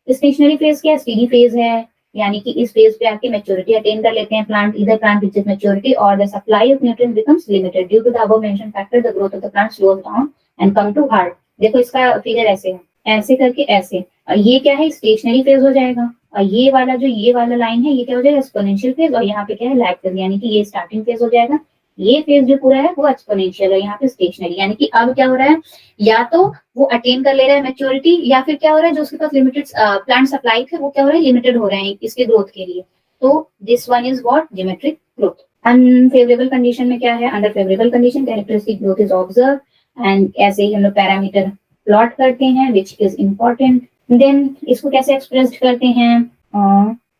स्टेशनरी फेज क्या है? स्टेडी फेज है, यानी कि इस फेज पे आके मैच्योरिटी अटेन कर लेते हैं प्लांट। इधर प्लांट रीचेस मैच्योरिटी और the supply of nutrients becomes limited due to the above mentioned factor, the growth of the plant slows down and come to hard. देखो इसका फिगर ऐसे है, ऐसे करके ऐसे, ये क्या है? स्टेशनरी फेज हो जाएगा, और ये वाला जो ये वाला लाइन है ये क्या हो जाएगा? एक्सपोनेंशियल फेज, और यहाँ पे क्या है? लैग फेज, यानी कि ये स्टार्टिंग फेज हो जाएगा। ये फेज जो पूरा है वो एक्सपोनेंशियल है, यहाँ पे स्टेशनरी, यानी कि अब क्या हो रहा है? या तो वो अटेन कर ले रहा है मैच्योरिटी, या फिर क्या हो रहा है? जो उसके पास लिमिटेड प्लांट सप्लाई थे वो क्या हो रहा है? लिमिटेड हो रहे हैं इसके ग्रोथ के लिए। तो this one is what? Geometric growth. Unfavourable condition में क्या है? Under favourable condition characteristic growth is observe, and ऐसे ही हम लोग पैरामीटर प्लॉट करते हैं विच इज इम्पोर्टेंट। देन इसको कैसे एक्सप्रेस करते हैं?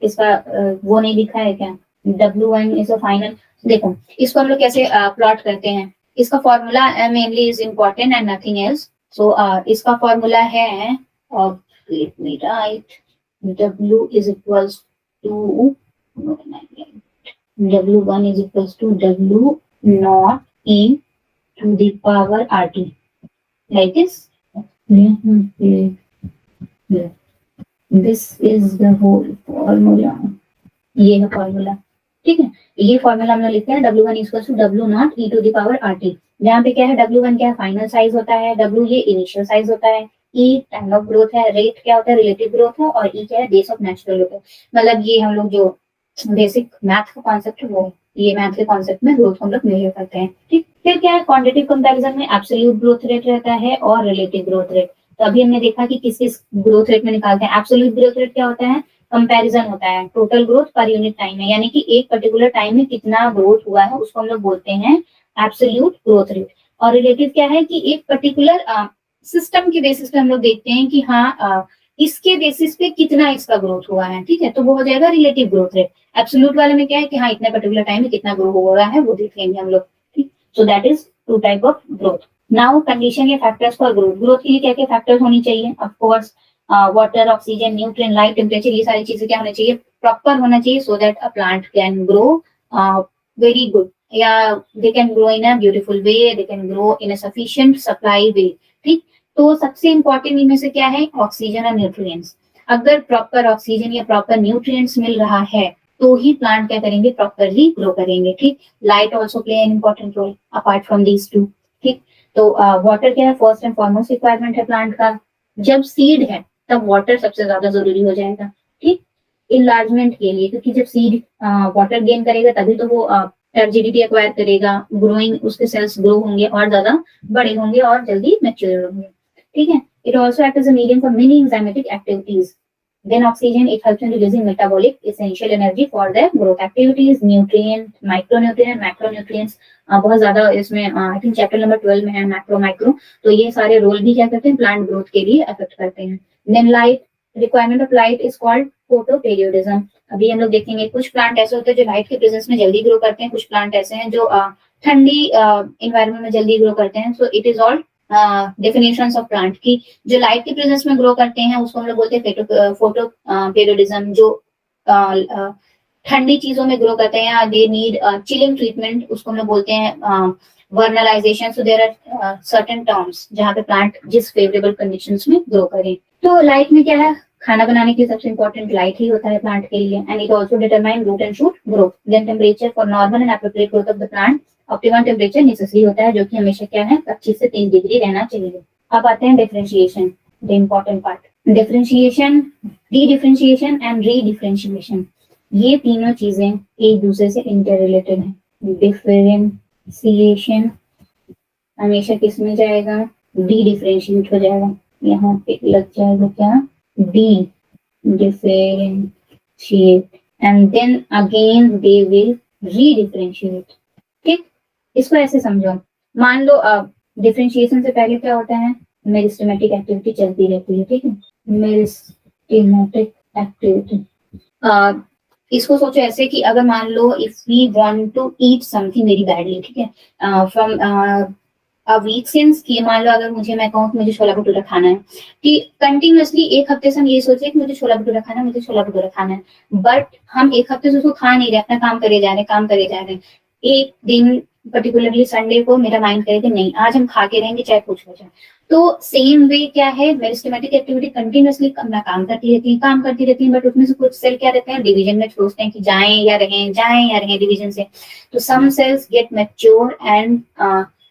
इसका वो नहीं लिखा है क्या? W1 is a final. देखो इसको हम लोग कैसे प्लॉट करते हैं? इसका formula mainly is important and nothing else. So इसका फॉर्मूला है let me write W is equals to W1 is equals to W naught E to the power RT, like this. This is the whole formula. ये है फॉर्मूला, ठीक है। ये फॉर्मूला हम लोग लिखते हैं W1 equals to W not E to the power RT, जहाँ पे क्या है? W1 क्या है? फाइनल साइज होता है, W ये इनिशियल साइज होता है, E टाइम ऑफ ग्रोथ है, रेट क्या होता है? रिलेटिव ग्रोथ है, और E क्या है? डेज ऑफ नेचुरल ग्रोथ है। मतलब ये हम लोग जो बेसिक मैथ का कॉन्सेप्ट है वो, ये मैथ के कॉन्सेप्ट में ग्रोथ हम लोग मेजर करते हैं। ठीक, फिर क्या है? क्वांटिटेटिव कंपैरिजन में एब्सोल्यूट ग्रोथ रेट रहता है और रिलेटिव ग्रोथ रेट। तो अभी हमने देखा कि किस किस ग्रोथ रेट में निकालते हैं। एब्सोल्यूट ग्रोथ रेट क्या होता है? कंपैरिजन होता है, टोटल ग्रोथ पर यूनिट टाइम में, यानी कि एक पर्टिकुलर टाइम में कितना ग्रोथ हुआ है उसको हम लोग बोलते हैं एब्सोल्यूट ग्रोथ रेट। और रिलेटिव क्या है कि एक पर्टिकुलर सिस्टम के बेसिस पे हम लोग देखते हैं कि हाँ इसके बेसिस पे कितना इसका ग्रोथ हुआ है, ठीक है, तो वो हो जाएगा रिलेटिव ग्रोथ रेट। एब्सोल्यूट वाले में क्या है कि हाँ इतने पर्टिकुलर टाइम में कितना ग्रो हो रहा है वो देख लेंगे हम लोग, ठीक। So that is two type of growth. Now condition या फैक्टर्स फॉर ग्रोथ, ग्रोथ के लिए क्या क्या फैक्टर्स होनी चाहिए, of course water, oxygen, nutrient, light, temperature, ये सारी चीजें क्या होना चाहिए, प्रॉपर होना चाहिए, so that a plant can grow very good, या they can grow in a beautiful way, they can grow in a sufficient supply way, ठीक। तो सबसे इंपॉर्टेंट इनमें से क्या है, ऑक्सीजन और न्यूट्रिएंट्स। अगर प्रॉपर ऑक्सीजन या प्रॉपर न्यूट्रिएंट्स मिल रहा है तो ही प्लांट क्या करेंगे, प्रॉपरली ग्रो करेंगे, ठीक। Light also play an important role apart from these two, ठीक। तो वाटर क्या है, फर्स्ट एंड फॉरमोस्ट रिक्वायरमेंट है प्लांट का। जब सीड है तब वाटर सबसे ज्यादा जरूरी हो जाएगा, ठीक, इनलार्जमेंट के लिए, क्योंकि जब सीड वाटर गेन करेगा तभी तो वो रिजिडिटी एक्वायर करेगा, ग्रोइंग उसके सेल्स ग्रो होंगे और ज्यादा बड़े होंगे और जल्दी मैच्योर होंगे, ठीक है। It also act as a medium for many enzymatic activities. Then oxygen, it helps in releasing metabolic essential energy for their growth activities, nutrient, micronutrient, macronutrients, बहुत ज्यादा इसमें आई थिंक चैप्टर नंबर 12 में है मैक्रो माइक्रो, तो ये सारे रोल भी क्या करते हैं प्लांट ग्रोथ के लिए अफेक्ट करते हैं। Then light, requirement of light is called photoperiodism. अभी हम लोग देखेंगे कुछ प्लांट ऐसे होते हैं जो लाइट के प्रेजेंस में जल्दी ग्रो करते हैं, कुछ प्लांट ऐसे हैं जो ठंडी इन्वायरमेंट में जल्दी ग्रो करते हैं। So it is all definitions of plant की। जो लाइट के प्रेजेंस में ग्रो करते हैं उसको हम लोग बोलते हैं फोटो पेरियोडिज्म। जो ठंडी चीजों में ग्रो करते हैं या दे नीड चिलिंग ट्रीटमेंट, उसको हम लोग बोलते हैं vernalization. So there are certain terms जहाँ पे प्लांट जिस फेवरेबल कंडीशंस में ग्रो करें। तो लाइट में क्या है, खाना बनाने के लिए सबसे इंपॉर्टेंट लाइट ही होता है प्लांट के लिए, and it also determine root and shoot growth. Then temperature for normal and appropriate growth of the plant, optimum temperature necessary होता है जो कि हमेशा क्या है 25 से 3 डिग्री रहना चाहिए। अब आते हैं differentiation, the important part. Differentiation, D differentiation and re differentiation, ये तीनों चीजें एक दूसरे से इंटर रिलेटेड है। डिफरेंशिएशन हमेशा किस में जाएगा, डी डिफरेंशिएट हो जाएगा, यहाँ पे लग जाएगा क्या, dedifferentiate, and then again they will redifferentiate, ठीक। इसको ऐसे समझो, मान लो डिफरेंशिएशन से पहले क्या होता है, मेरिस्टेमेटिक एक्टिविटी चलती रहती है, ठीक है, मेरिस्टेमेटिक एक्टिविटी। इसको सोचो ऐसे कि अगर मान लो if we want to eat something very badly, ठीक है, फ्रॉम अ वीक सिंस, कि मान लो अगर मैं कहूँ कि मुझे छोला भटूरा खाना है, कि कंटिन्यूअसली एक हफ्ते से हम ये सोचे कि मुझे छोला भटूरा खाना है, मुझे छोला भटूरा खाना है, बट हम एक हफ्ते से उसको खा नहीं रहे, अपना काम करे जा रहे। एक दिन पर्टिकुलरली संडे को मेरा माइंड करे कि नहीं आज हम खा के रहेंगे चाहे कुछ हो जाए। तो सेम वे क्या है, मेरिस्टेमेटिक एक्टिविटी कंटिन्यूअसली अपना काम करती रहती है, बट उसमें से कुछ सेल क्या रहते हैं, डिवीजन में सोचते हैं कि जाएं या रहें डिवीजन से। तो some cells get mature and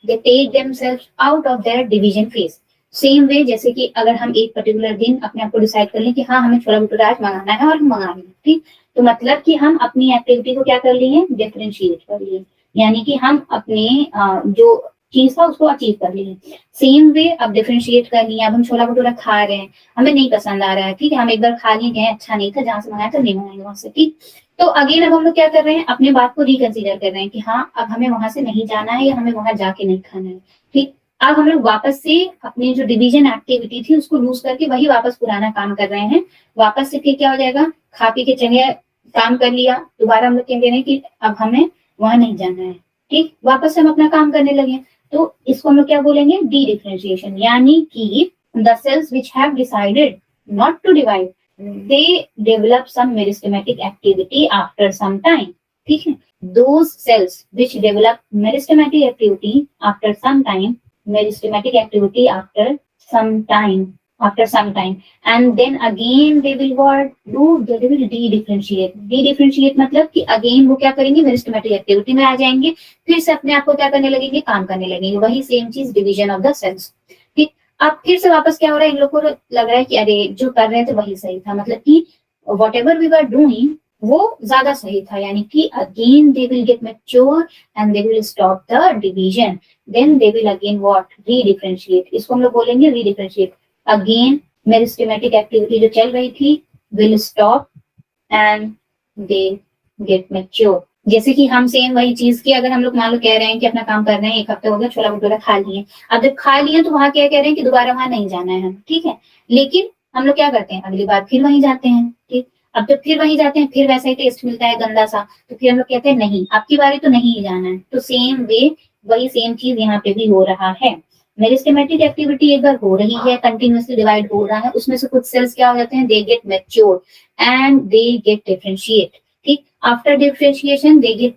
they take themselves out of their division phase. Same way जैसे कि अगर हम एक पर्टिकुलर दिन अपने आप को डिसाइड कर लें कि हाँ हमें छोला भटूरा आज मंगाना है और हम मंगा लेंगे, ठीक, तो मतलब कि हम अपनी एक्टिविटी को क्या कर लिए, डिफरेंशिएट कर लिए, यानी कि हम अपने जो चीज था उसको अचीव कर लिए। सेम वे अब डिफरेंशिएट कर लिया, अब हम छोला भटूरा खा रहे हैं, हमें नहीं पसंद आ रहा है, ठीक है, हम एक बार खा लिए, गए अच्छा नहीं था, जहां से मंगाया था नहीं मंगाएंगे वहां से, ठीक। तो अगेन अब हम लोग क्या कर रहे हैं, अपने बात को रिकंसीडर कर रहे हैं कि हाँ अब हमें वहां से नहीं जाना है या हमें वहां जाके नहीं खाना है, ठीक। अब हम लोग वापस से अपनी जो डिवीजन एक्टिविटी थी उसको लूज करके वही वापस पुराना काम कर रहे हैं। वापस से फिर क्या हो जाएगा, खा पी के जगह काम कर लिया, दोबारा हम लोग क्या कह रहे हैं कि अब हमें वहां नहीं जाना है, ठीक, वापस से हम अपना काम करने लगे। तो इसको हम लोग क्या बोलेंगे, डी डिफरेंशिएशन, यानी कि the cells which have decided not to divide, they develop some meristematic activity after some time, ठीक है। those cells which develop meristematic activity after some time, meristematic activity after some time, and then again they will what do, they will de-differentiate मतलब कि अगेन वो क्या करेंगे, मेरिस्टेमेटिक एक्टिविटी में आ जाएंगे, फिर से अपने आप को क्या करने लगेंगे, काम करने लगेंगे, वही सेम चीज डिवीजन ऑफ द सेल्स, ठीक। अब फिर से वापस क्या हो रहा है, इन लोगों को लग रहा है कि अरे जो कर रहे थे वही सही था, मतलब कि whatever we were doing वो ज्यादा सही था, यानी कि again they will get mature and they will stop the division, then they will again what, redifferentiate. इसको हम लोग बोलेंगे रीडिफरेंशिएट। अगेन मेरिस्टेमेटिक एक्टिविटी जो चल रही थी will stop and they get mature. जैसे कि हम सेम वही चीज की अगर हम लोग मान लो कह रहे हैं कि अपना काम कर रहे हैं, एक हफ्ते हो गया, छोला भटूरा खा लिए, अब जब खा लिए तो वहां क्या कह रहे हैं कि दोबारा वहां नहीं जाना है हम, ठीक है, लेकिन हम लोग क्या करते हैं, अगली बार फिर वहीं जाते हैं, ठीक। अब जब फिर वहीं जाते हैं, फिर वैसा ही टेस्ट मिलता है गंदा सा, तो फिर हम लोग कहते हैं नहीं, आपकी बारी तो नहीं जाना है। तो सेम वे वही सेम चीज यहाँ पे भी हो रहा है। मेरिस्टेमेटिक एक्टिविटी एक बार हो रही है, कंटिन्यूअसली डिवाइड हो रहा है, उसमें से कुछ सेल्स क्या हो जाते हैं, they get mature and they get differentiate, ठीक। After differentiation they get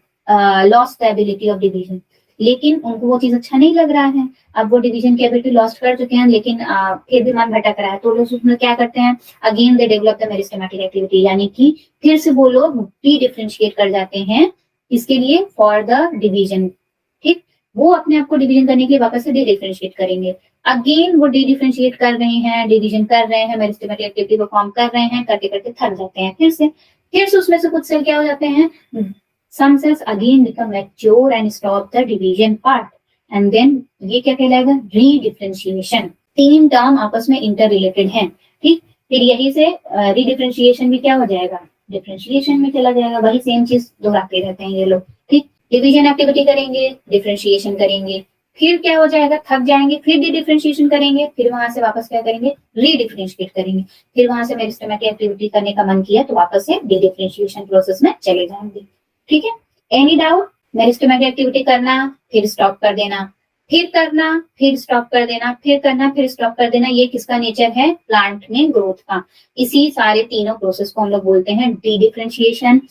lost the ability of division, लेकिन उनको वो चीज अच्छा नहीं लग रहा है, अब वो डिवीजन की एबिलिटी लॉस्ट कर चुके हैं, लेकिन फिर भी मन भटक रहा है, तो लोग उसमें क्या करते हैं, again they develop the meristematic activity, यानी कि फिर से वो लोग डी डिफरेंशिएट कर जाते हैं, इसके लिए फॉर द डिवीजन, ठीक। वो अपने आप को डिवीजन करने के लिए वापस से डी डिफरेंशिएट करेंगे, अगेन वो डी डिफरेंशिएट कर रहे हैं, डिवीजन कर रहे हैं, मेरिस्टेमेटिक एक्टिविटी परफॉर्म कर रहे हैं, करते करते थक जाते हैं, फिर से उसमें से कुछ सेल क्या हो जाते हैं, some cells again become mature and stop the division part, and then ये क्या कहलाएगा, रीडिफरेंशिएशन। तीन टर्म आपस में इंटर रिलेटेड हैं, ठीक। फिर यही से रीडिफरेंशिएशन भी क्या हो जाएगा, डिफरेंशिएशन में चला जाएगा, वही सेम चीज दोहराते रहते हैं ये लोग, ठीक। डिवीजन एक्टिविटी करेंगे, डिफरेंशिएशन करेंगे, फिर क्या हो जाएगा, थक जाएंगे, फिर डी डिफरेंशिएशन करेंगे, फिर वहां से वापस क्या करेंगे, रीडिफरेंशिएट करेंगे, फिर वहां से मेरिस्टेमेटिक एक्टिविटी करने का मन किया तो वापस से डी डिफरेंशिएशन प्रोसेस में चले जाएंगे, ठीक है। एनी डाउट, मेरिस्टेमेटिक एक्टिविटी करना, फिर स्टॉप कर देना, फिर करना, फिर स्टॉप कर देना, फिर करना, फिर स्टॉप कर देना, ये किसका नेचर है, प्लांट में ग्रोथ का। इसी सारे तीनों प्रोसेस को हम लोग बोलते हैं डी डिफरेंशिएशन,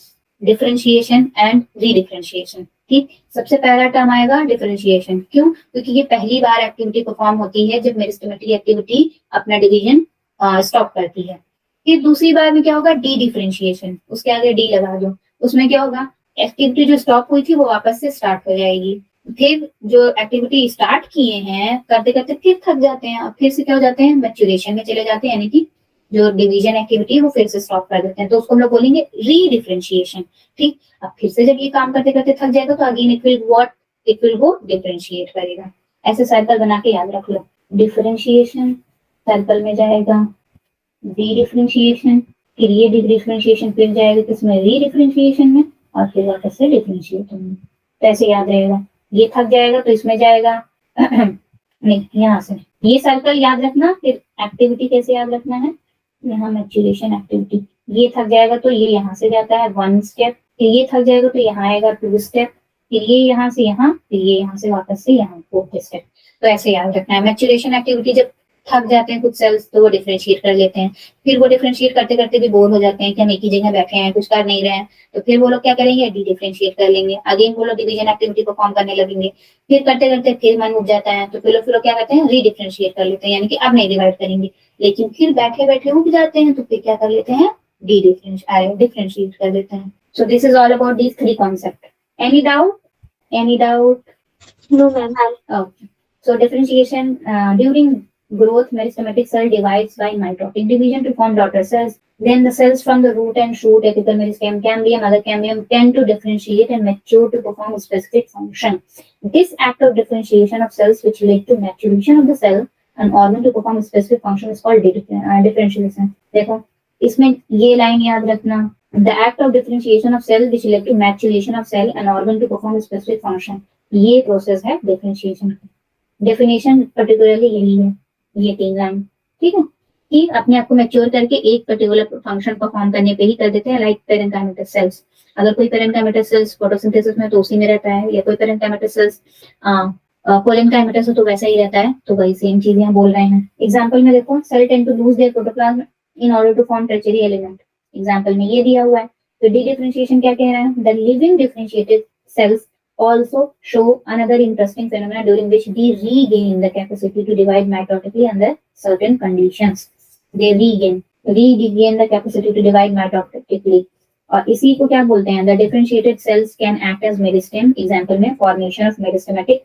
डिफरेंशिएशन एंड रीडिफरेंशिएशन, ठीक। सबसे पहला टर्म आएगा डिफरेंशिएशन, क्यों, क्योंकि ये पहली बार एक्टिविटी परफॉर्म होती है जब मेरिस्टेमेटिक एक्टिविटी अपना डिवीजन स्टॉप करती है। फिर दूसरी बार में क्या होगा, डी डिफरेंशिएशन, उसके आगे डी लगा दो, उसमें क्या होगा, एक्टिविटी जो स्टॉप हुई थी वो वापस से स्टार्ट हो जाएगी, फिर जो एक्टिविटी स्टार्ट किए हैं करते करते फिर थक जाते हैं, अब फिर से क्या हो जाते हैं, मैच्योरेशन में चले जाते हैं, यानी कि जो डिवीजन एक्टिविटी है वो फिर से स्टॉप कर देते हैं, तो उसको हम लोग बोलेंगे रीडिफरेंशिएशन, ठीक। अब फिर से जब ये काम करते करते थक जाएगा तो again it will go differentiate करेगा। ऐसे सर्कल बना के याद रख लो, डिफरेंशिएशन सर्कल में जाएगा, डी डिफरेंशिएशन, फिर ये डी डिफरेंशिएशन फिर जाएगा किसमें, रीडिफरेंशिएशन में, और फिर वापस से डिफरेंशिएट होंगे, तो ऐसे याद रहेगा। ये थक जाएगा तो इसमें जाएगा नहीं, यहाँ से ये सर्कल याद रखना, फिर एक्टिविटी कैसे याद रखना है, यहाँ मैच्योरेशन एक्टिविटी, ये थक जाएगा तो ये यहाँ से जाता है 1 स्टेप, फिर ये थक जाएगा तो यहाँ आएगा 2 स्टेप, फिर ये यहाँ से यहाँ, फिर ये यहाँ से वापस से यहाँ 4 स्टेप, तो ऐसे याद रखना है। मैच्योरेशन एक्टिविटी जब थक जाते हैं कुछ सेल्स तो वो डिफरेंशिएट कर लेते हैं, फिर वो डिफरेंशिएट करते करते भी बोर हो जाते हैं कि हम एक ही जगह बैठे हैं, कुछ कर नहीं रहे हैं, तो फिर वो लोग क्या करेंगे, डी डिफरेंशिएट कर लेंगे, अगेन वो लोग डिवीजन एक्टिविटी परफॉर्म करने लगेंगे, फिर करते करते फिर मन उठ जाता है, तो फिर लोग क्या करते हैं, रीडिफरेंशिएट कर लेते हैं, यानी कि अब नहीं डिवाइड करेंगे, लेकिन फिर बैठे बैठे उठ जाते हैं तो फिर क्या कर लेते हैं, डी डिफरेंशिएट कर लेते हैं। So this is all about these 3 concept. Any doubt, any doubt? No ma'am. Okay, so differentiation during growth, meristematic cell divides by mitotic division to form daughter cells. Then the cells from the root and shoot, apical meristem, cambium, other cambium tend to differentiate and mature to perform a specific function. This act of differentiation of cells, which lead to maturation of the cell, an organ to perform a specific function, is called differentiation. देखो इसमें ये लाइन याद रखना, the act of differentiation of cell which led to maturation of cell, an organ to perform a specific function, ये प्रोसेस है डिफरेंशिएशन का। डेफिनेशन पर्टिकुलरली यही है, ये 3 लाइन, ठीक है, कि अपने आप को मैच्योर करके एक पर्टिकुलर फंक्शन परफॉर्म करने पे ही कर देते हैं, लाइक पेरेंकाइमेटस सेल्स। अगर कोई पेरेंकाइमेटस सेल्स फोटोसिंथेसिस में तो उसी में रहता है, या कोई पेरेंकाइमेटस सेल्स कोलेनकाइमेटस हो तो वैसा ही रहता है, तो वही सेम चीज यहाँ बोल रहे हैं। एग्जांपल में देखो, cell tend to lose their protoplasm in order to form tertiary element, example में ये दिया हुआ है। तो डी डिफरेंशिएशन क्या कह रहा है, the living differentiated sales also show another interesting phenomena during which they regain the capacity to divide mitotically under certain conditions. They regain the capacity to divide mitotically. और इसी को क्या बोलते हैं, the differentiated cells can act as meristem, example में formation of meristematic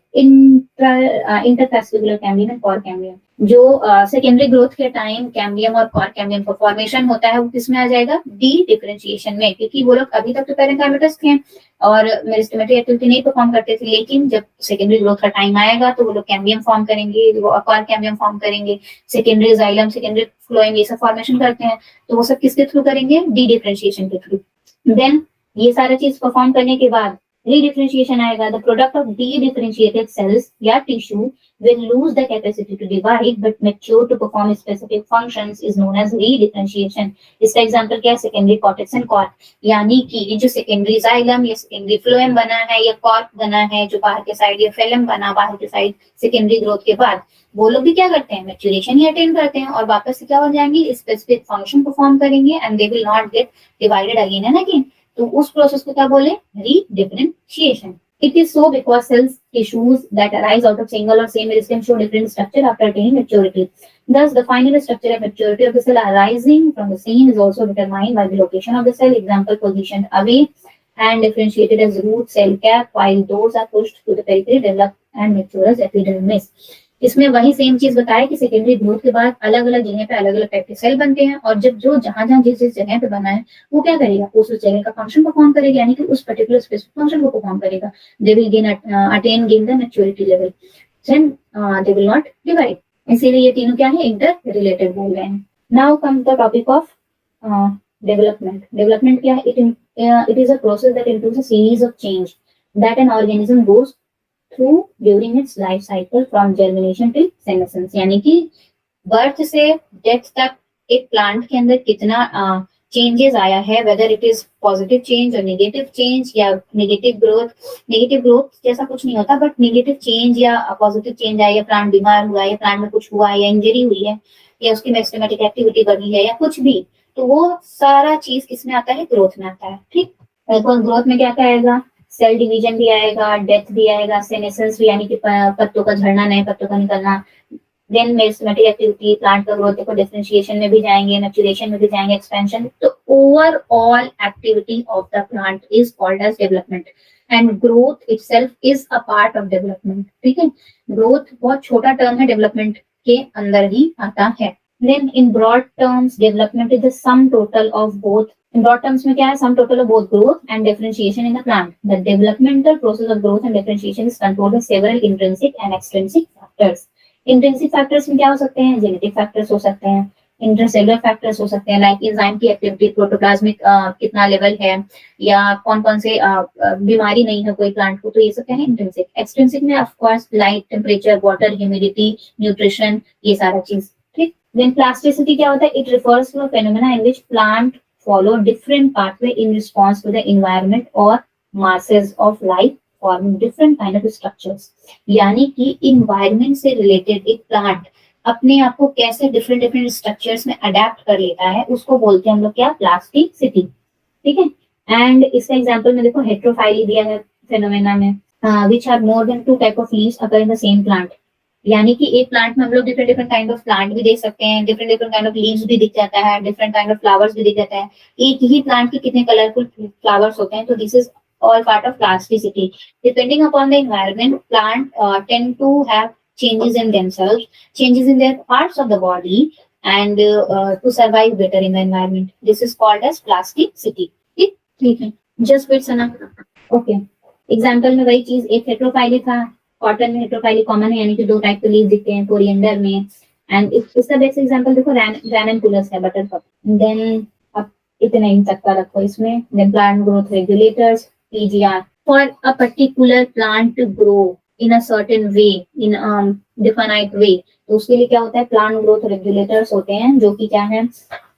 interfascicular cambium and core cambium. जो सेकेंडरी ग्रोथ के टाइम कैम्बियम और कॉर कैम्बियम का फॉर्मेशन होता है वो किसमें आ जाएगा, डी डिफरेंशिएशन में, क्योंकि वो लोग अभी तक तो पैरेंकाइमेटस थे और मेरिस्टेमेटिक एक्टिविटी नहीं परफॉर्म करते थे, लेकिन जब सेकेंडरी ग्रोथ का टाइम आएगा तो वो लोग कैम्बियम फॉर्म करेंगे, वो कॉर कैम्बियम फॉर्म करेंगे, सेकेंडरी जाइलम, सेकेंडरी फ्लोएम, ये सब फॉर्मेशन करते हैं, तो वो सब किसके थ्रू करेंगे, डी डिफरेंशिएशन के थ्रू। देन ये सारा चीज परफॉर्म करने के बाद redifferentiation आएगा, the product of de-differentiated cells या tissue will lose the capacity to divide but mature to perform specific functions is known as redifferentiation। इसका एग्जांपल क्या है, सेकेंडरी कॉर्टेक्स एंड कॉर्क, यानी कि ये जो सेकेंडरी जाइलम या सेकेंडरी फ्लोएम बना है या कॉर्क बना है जो बाहर के साइड, या फेलम बना बाहर के साइड सेकेंडरी ग्रोथ के बाद, वो लोग भी क्या करते हैं, मैच्योरेशन ही अटेन करते हैं और वापस से क्या हो जाएंगे, स्पेसिफिक फंक्शन परफॉर्म करेंगे and they will not gate divided again and again. तो उस प्रोसेस को क्या बोले, रीडिफरेंशिएशन। It is so because cells tissues that arise out of single or same meristem show different structure after attaining maturity. Thus, the final structure and maturity of the cell arising from the same is also determined by the location of the cell. Example, positioned away and differentiated as root cell cap, while those are pushed to the periphery, develop and mature as epidermis. इसमें वही सेम चीज बताया कि सेकेंडरी ग्रोथ के बाद अलग अलग जगह पे अलग अलग टाइप के सेल बनते हैं और जब जो जहां जहां जिस जिस जगह पे बना है वो क्या करेगा, उस जगह का फंक्शन परफॉर्म करेगा, यानी कि उस पर्टिकुलर स्पेसिफिक फंक्शन को परफॉर्म करेगा। They will gain the maturity level, then they will not divide. इसीलिए ये तीनों क्या है, इंटर रिलेटेड बोल रहे हैं। Now come the topic of development. Development क्या है, it is a process that includes a series of change that an organism goes through during its life cycle from germination till senescence, यानी कि बर्थ से डेथ तक एक प्लांट के अंदर कितना चेंजेस आया है, whether it is positive change और नेगेटिव चेंज या नेगेटिव ग्रोथ। नेगेटिव ग्रोथ जैसा कुछ नहीं होता, बट नेगेटिव चेंज या पॉजिटिव चेंज आया, या प्लांट बीमार हुआ, या प्लांट में कुछ हुआ, या इंजरी हुई है, या उसकी मेरिस्टेमेटिक एक्टिविटी बढ़ी है, या कुछ भी, तो वो सारा चीज किसमें आता है, ग्रोथ में आता है। ठीक, ग्रोथ में क्या क्या आएगा, सेल डिवीजन भी आएगा, डेथ भी आएगा, सेनेसेंस भी, यानी कि पत्तों का झड़ना, नए पत्तों का निकलना, देन मेरिस्टेमेटिक एक्टिविटी, प्लांट का ग्रोथ देखो, डिफरेंशिएशन में भी जाएंगे, मैच्योरेशन में भी जाएंगे, एक्सपेंशन। तो overall activity of the plant is called as development and growth itself is a part of development. ठीक है, ग्रोथ बहुत छोटा टर्म है, डेवलपमेंट के अंदर ही आता है। Then in broad terms development is the sum total of both, in broad terms में क्या है, sum total of both growth and differentiation in the plant. The developmental process of growth and differentiation is controlled by several intrinsic and extrinsic factors. Intrinsic factors में क्या हो सकते हैं, जेनेटिक फैक्टर्स हो सकते हैं, इंटरसेलुलर फैक्टर्स हो सकते हैं, लाइक एंजाइम की एक्टिविटी, प्रोटोप्लाज्मिक कितना लेवल है, या कौन कौन से बीमारी नहीं है कोई प्लांट को, तो ये सब क्या है, इंट्रिंसिक। एक्सट्रिंसिक में of course light, temperature, water, humidity, nutrition, ये सारा चीज। ठीक, देन प्लास्टिसिटी क्या होता है, it refers to a phenomena in which plant follow different pathway in response to the environment or masses of life forming different kind of structures। यानी कि environment से related एक plant अपने आप को कैसे different different structures में adapt कर लेता है, उसको बोलते हैं हम लोग क्या, plasticity। ठीक है, एंड इसका एग्जांपल में देखो हेट्रोफाइली दिया है फेनोमेना में, which are more than 2 type of leaves occur in the same plant। यानी कि एक प्लांट में हम लोग different different kind of plant भी देख सकते हैं, different different kind of leaves भी दिख जाता है, डिफरेंट काइंड ऑफ फ्लावर्स भी दिख जाता है। एक ही प्लांट के कितने कलरफुल फ्लावर्स होते हैं, तो this is all part of plasticity। Depending upon the environment, plant tend to have changes in themselves, changes in their parts of the body, and to survive better in the environment. This is called as plasticity। ठीक है, just wait सना। Okay, एग्जाम्पल में वही चीज, एक हेट्रोफाइली था, कॉटन में हेट्रोफाइली कॉमन है, यानी कि 2 टाइप के लीव दिखते हैं, कोरिएंडर में। एंड इसका बेस्ट एग्जांपल देखो रैननकुलस है, बटरकप। देन अब इतना ही तक का रखो इसमें। Then plant growth regulators, PGR, for a particular plant to grow in a certain way, in definite way, तो उसके लिए क्या होता है, प्लांट ग्रोथ रेगुलेटर्स होते हैं, जो कि क्या है,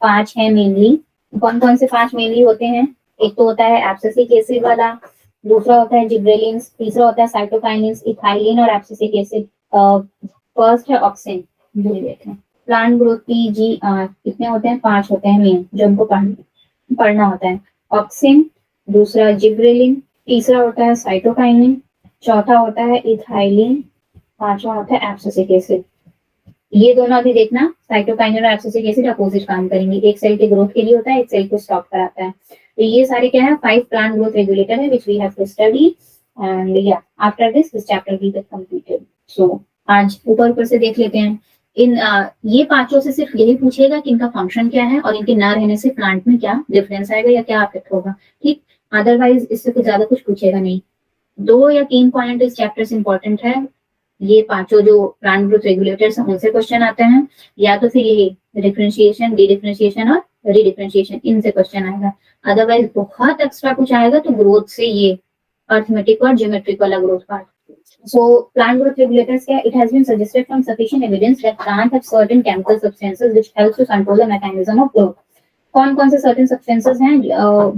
5 है मेनली। कौन कौन से 5 मेनली होते हैं, एक तो होता है एब्सिसिक एसिड वाला, दूसरा होता है जिब्रेलिन्स, तीसरा होता है साइटोकाइनिन्स, इथाइलिन और एब्सिसिक एसिड, फर्स्ट है ऑक्सिन। प्लांट ग्रोथ पीजीआर कितने होते हैं, 5 होते हैं मेन, जो हमको पढ़ना होता है। ऑक्सिन, दूसरा जिब्रेलिन, तीसरा होता है साइटोकाइनिन, चौथा होता है इथाइलिन, पांचवा होता है एब्सिसिक एसिड। ये दोनों अभी देखना, साइटोकाइनिन और एब्सिसिक एसिड अपोजिट काम करेंगे, एक सेल के ग्रोथ के लिए होता है, एक सेल को स्टॉप कराता है। तो ये सारे क्या है, 5 प्लांट ग्रोथ रेगुलेटर है, which we have to study, and yeah, after this chapter we get completed। So आज ऊपर से देख लेते हैं, ये पांचों से सिर्फ यही पूछेगा कि इनका फंक्शन क्या है और इनके ना रहने से प्लांट में क्या डिफरेंस आएगा या क्या इफेक्ट होगा, ठीक। अदरवाइज इससे कुछ ज्यादा कुछ पूछेगा नहीं। 2 या 3 पॉइंट इस चैप्टर से इंपॉर्टेंट है। ये पांचों जो प्लांट ग्रोथ रेगुलेटर्स हैं उनसे क्वेश्चन आते हैं, या तो फिर यही डिफरेंशिएशन, डी डिफरेंशिएशन और रीडिफरेंशिएशन, इनसे क्वेश्चन आएगा। अदरवाइज बहुत एक्स्ट्रा कुछ आएगा तो ग्रोथ से ये अर्थमेटिक और ज्योमेट्रिक वाला growth part. So plant growth regulators क्या? It has been suggested from sufficient evidence that plants have certain chemical substances which helps to control the mechanism of growth. कौन कौन से सर्टेन सब्सटेंसेस हैं?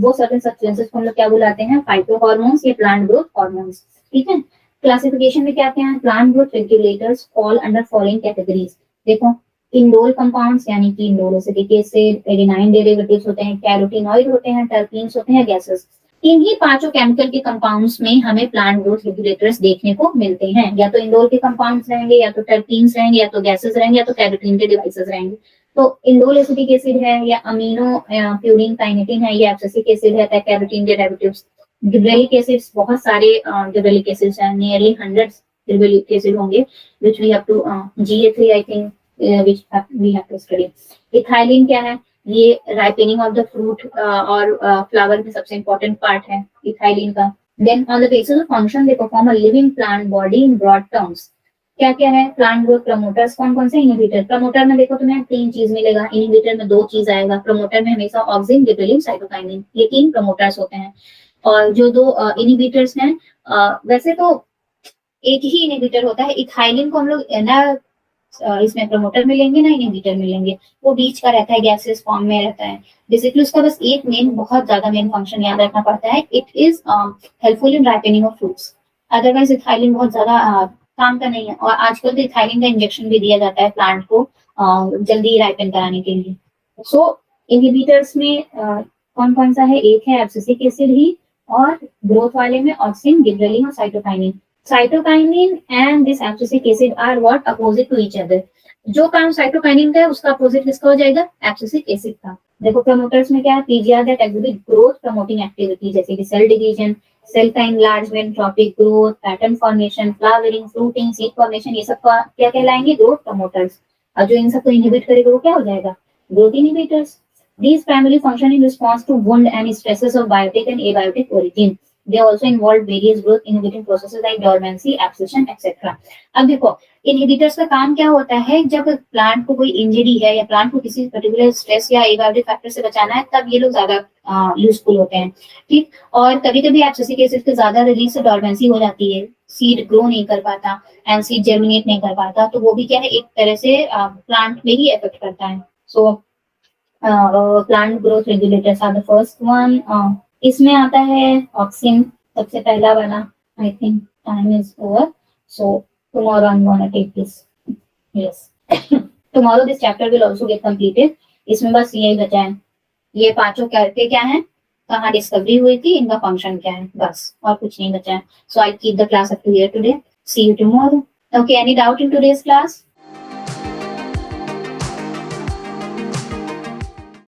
वो सर्टेन सब्सटेंसेस को हम लोग क्या बुलाते हैं? फाइटोहॉर्मोन्स या प्लांट ग्रोथ हार्मोन्स, ठीक है। क्लासिफिकेशन में क्या क्या है? Plant growth regulators fall under following categories. देखो, इंडोल कंपाउंड्स यानी कि indole acetic acid, adenine derivatives होते हैं, कैरोटीनॉइड होते हैं, टर्पीन्स होते हैं, गैसेस। इन्हीं पांचों केमिकल के कंपाउंड्स में हमें प्लांट ग्रोथ रेगुलेटर्स देखने को मिलते हैं। या तो इंडोल के कंपाउंड्स रहेंगे, या तो टर्पीन्स रहेंगे, या तो गैसेस रहेंगे, या तो कैरोटीन के डिवाइसेस रहेंगे। तो इंडोल एसिटिक एसिड है, या अमीनो प्यूरिन काइनेटिन है, या एब्सिसिक एसिड है, कैरोटीन डेरिवेटिव्स। गिबरेलिक एसिड्स, बहुत सारे गिबरेलिक एसिड्स हैं, नियरली 100 गिबरेलिक एसिड होंगे which we have to GA3 I think which we have to study. Ethylene क्या है? ये राइपनिंग ऑफ द फ्रूट और फ्लावर में सबसे इंपॉर्टेंट पार्ट है इथाइलिन का। Then on the basis of function they perform a living plant body in broad terms. क्या क्या है? प्लांट ग्रोथ प्रमोटर्स कौन कौन से? इनहिबिटर। प्रमोटर में देखो तुम्हें 3 चीज मिलेगा, इनहिबिटर में 2 चीज आएगा। प्रमोटर में हमेशा ऑक्सिन, गिबरेलिन, साइटोकाइनिन, ये 3 प्रमोटर्स होते हैं। और जो 2 इनहिबिटर्स हैं, वैसे तो एक ही इनहिबिटर होता है। इथाइलिन को हम लोग ना इसमें प्रमोटर मिलेंगे ना इनहिबिटर मिलेंगे, वो बीच का रहता है, गैसेस फॉर्म में रहता है। बेसिकली उसका बस एक मेन, बहुत ज्यादा मेन फंक्शन याद रखना पड़ता है, it is helpful in ripening of fruits. Otherwise ethylene बहुत ज्यादा काम का नहीं है। और आजकल तो इथाइलिन का इंजेक्शन भी दिया जाता है प्लांट को जल्दी राइपन कराने के लिए। सो इनहिबिटर्स में कौन कौन सा है? एक है एब्सिसिक एसिड ही, और ग्रोथ वाले में ऑक्सिन, गिबरेलिन और cytokinin. Cytokinin and this abscisic acid are what? Opposite to each other. जो काम साइटोकाइनिन का है उसका अपोजिट किसका हो जाएगा? एब्सिसिक एसिड का। देखो प्रमोटर्स में क्या है? PGR that activate growth promoting activity, जैसे कि सेल डिवीजन, सेल का enlargement, tropic growth, pattern formation, flowering, fruiting, seed formation, ये सब क्या कहलाएंगे? Growth promoters. और जो इन सबको इनहिबिट करेगा वो क्या हो जाएगा? Growth inhibitors. These primarily function in response to wound and stresses of biotic and abiotic origin. They also involve various growth inhibiting processes like dormancy, abscission, etc. अब देखो इनहिबिटर्स का काम क्या होता है? जब प्लांट को कोई इंजरी है या प्लांट को किसी पर्टिकुलर स्ट्रेस या एबायोटिक फैक्टर से बचाना है, तब ये लोग ज्यादा यूजफुल होते हैं, ठीक। और कभी कभी एब्सिसिक एसिड के ज्यादा रिलीज से डॉर्मेंसी हो जाती है, सीड ग्रो नहीं कर पाता एंड सीड जर्मिनेट नहीं कर पाता, तो वो भी क्या है? एक तरह से प्लांट में ही इफेक्ट करता है। So plant growth regulators are the first one. इसमें आता है ऑक्सिन, सबसे पहला वाला। I think time is over, so tomorrow I am gonna take this. Yes, tomorrow this chapter will also get completed. इसमें बस यही बचा है, ये पांचों करके क्या है, कहाँ डिस्कवरी हुई थी, इनका फंक्शन क्या है, बस और कुछ नहीं बचा है। So I keep the class up to here today. See you tomorrow. Okay, any doubt in today's class?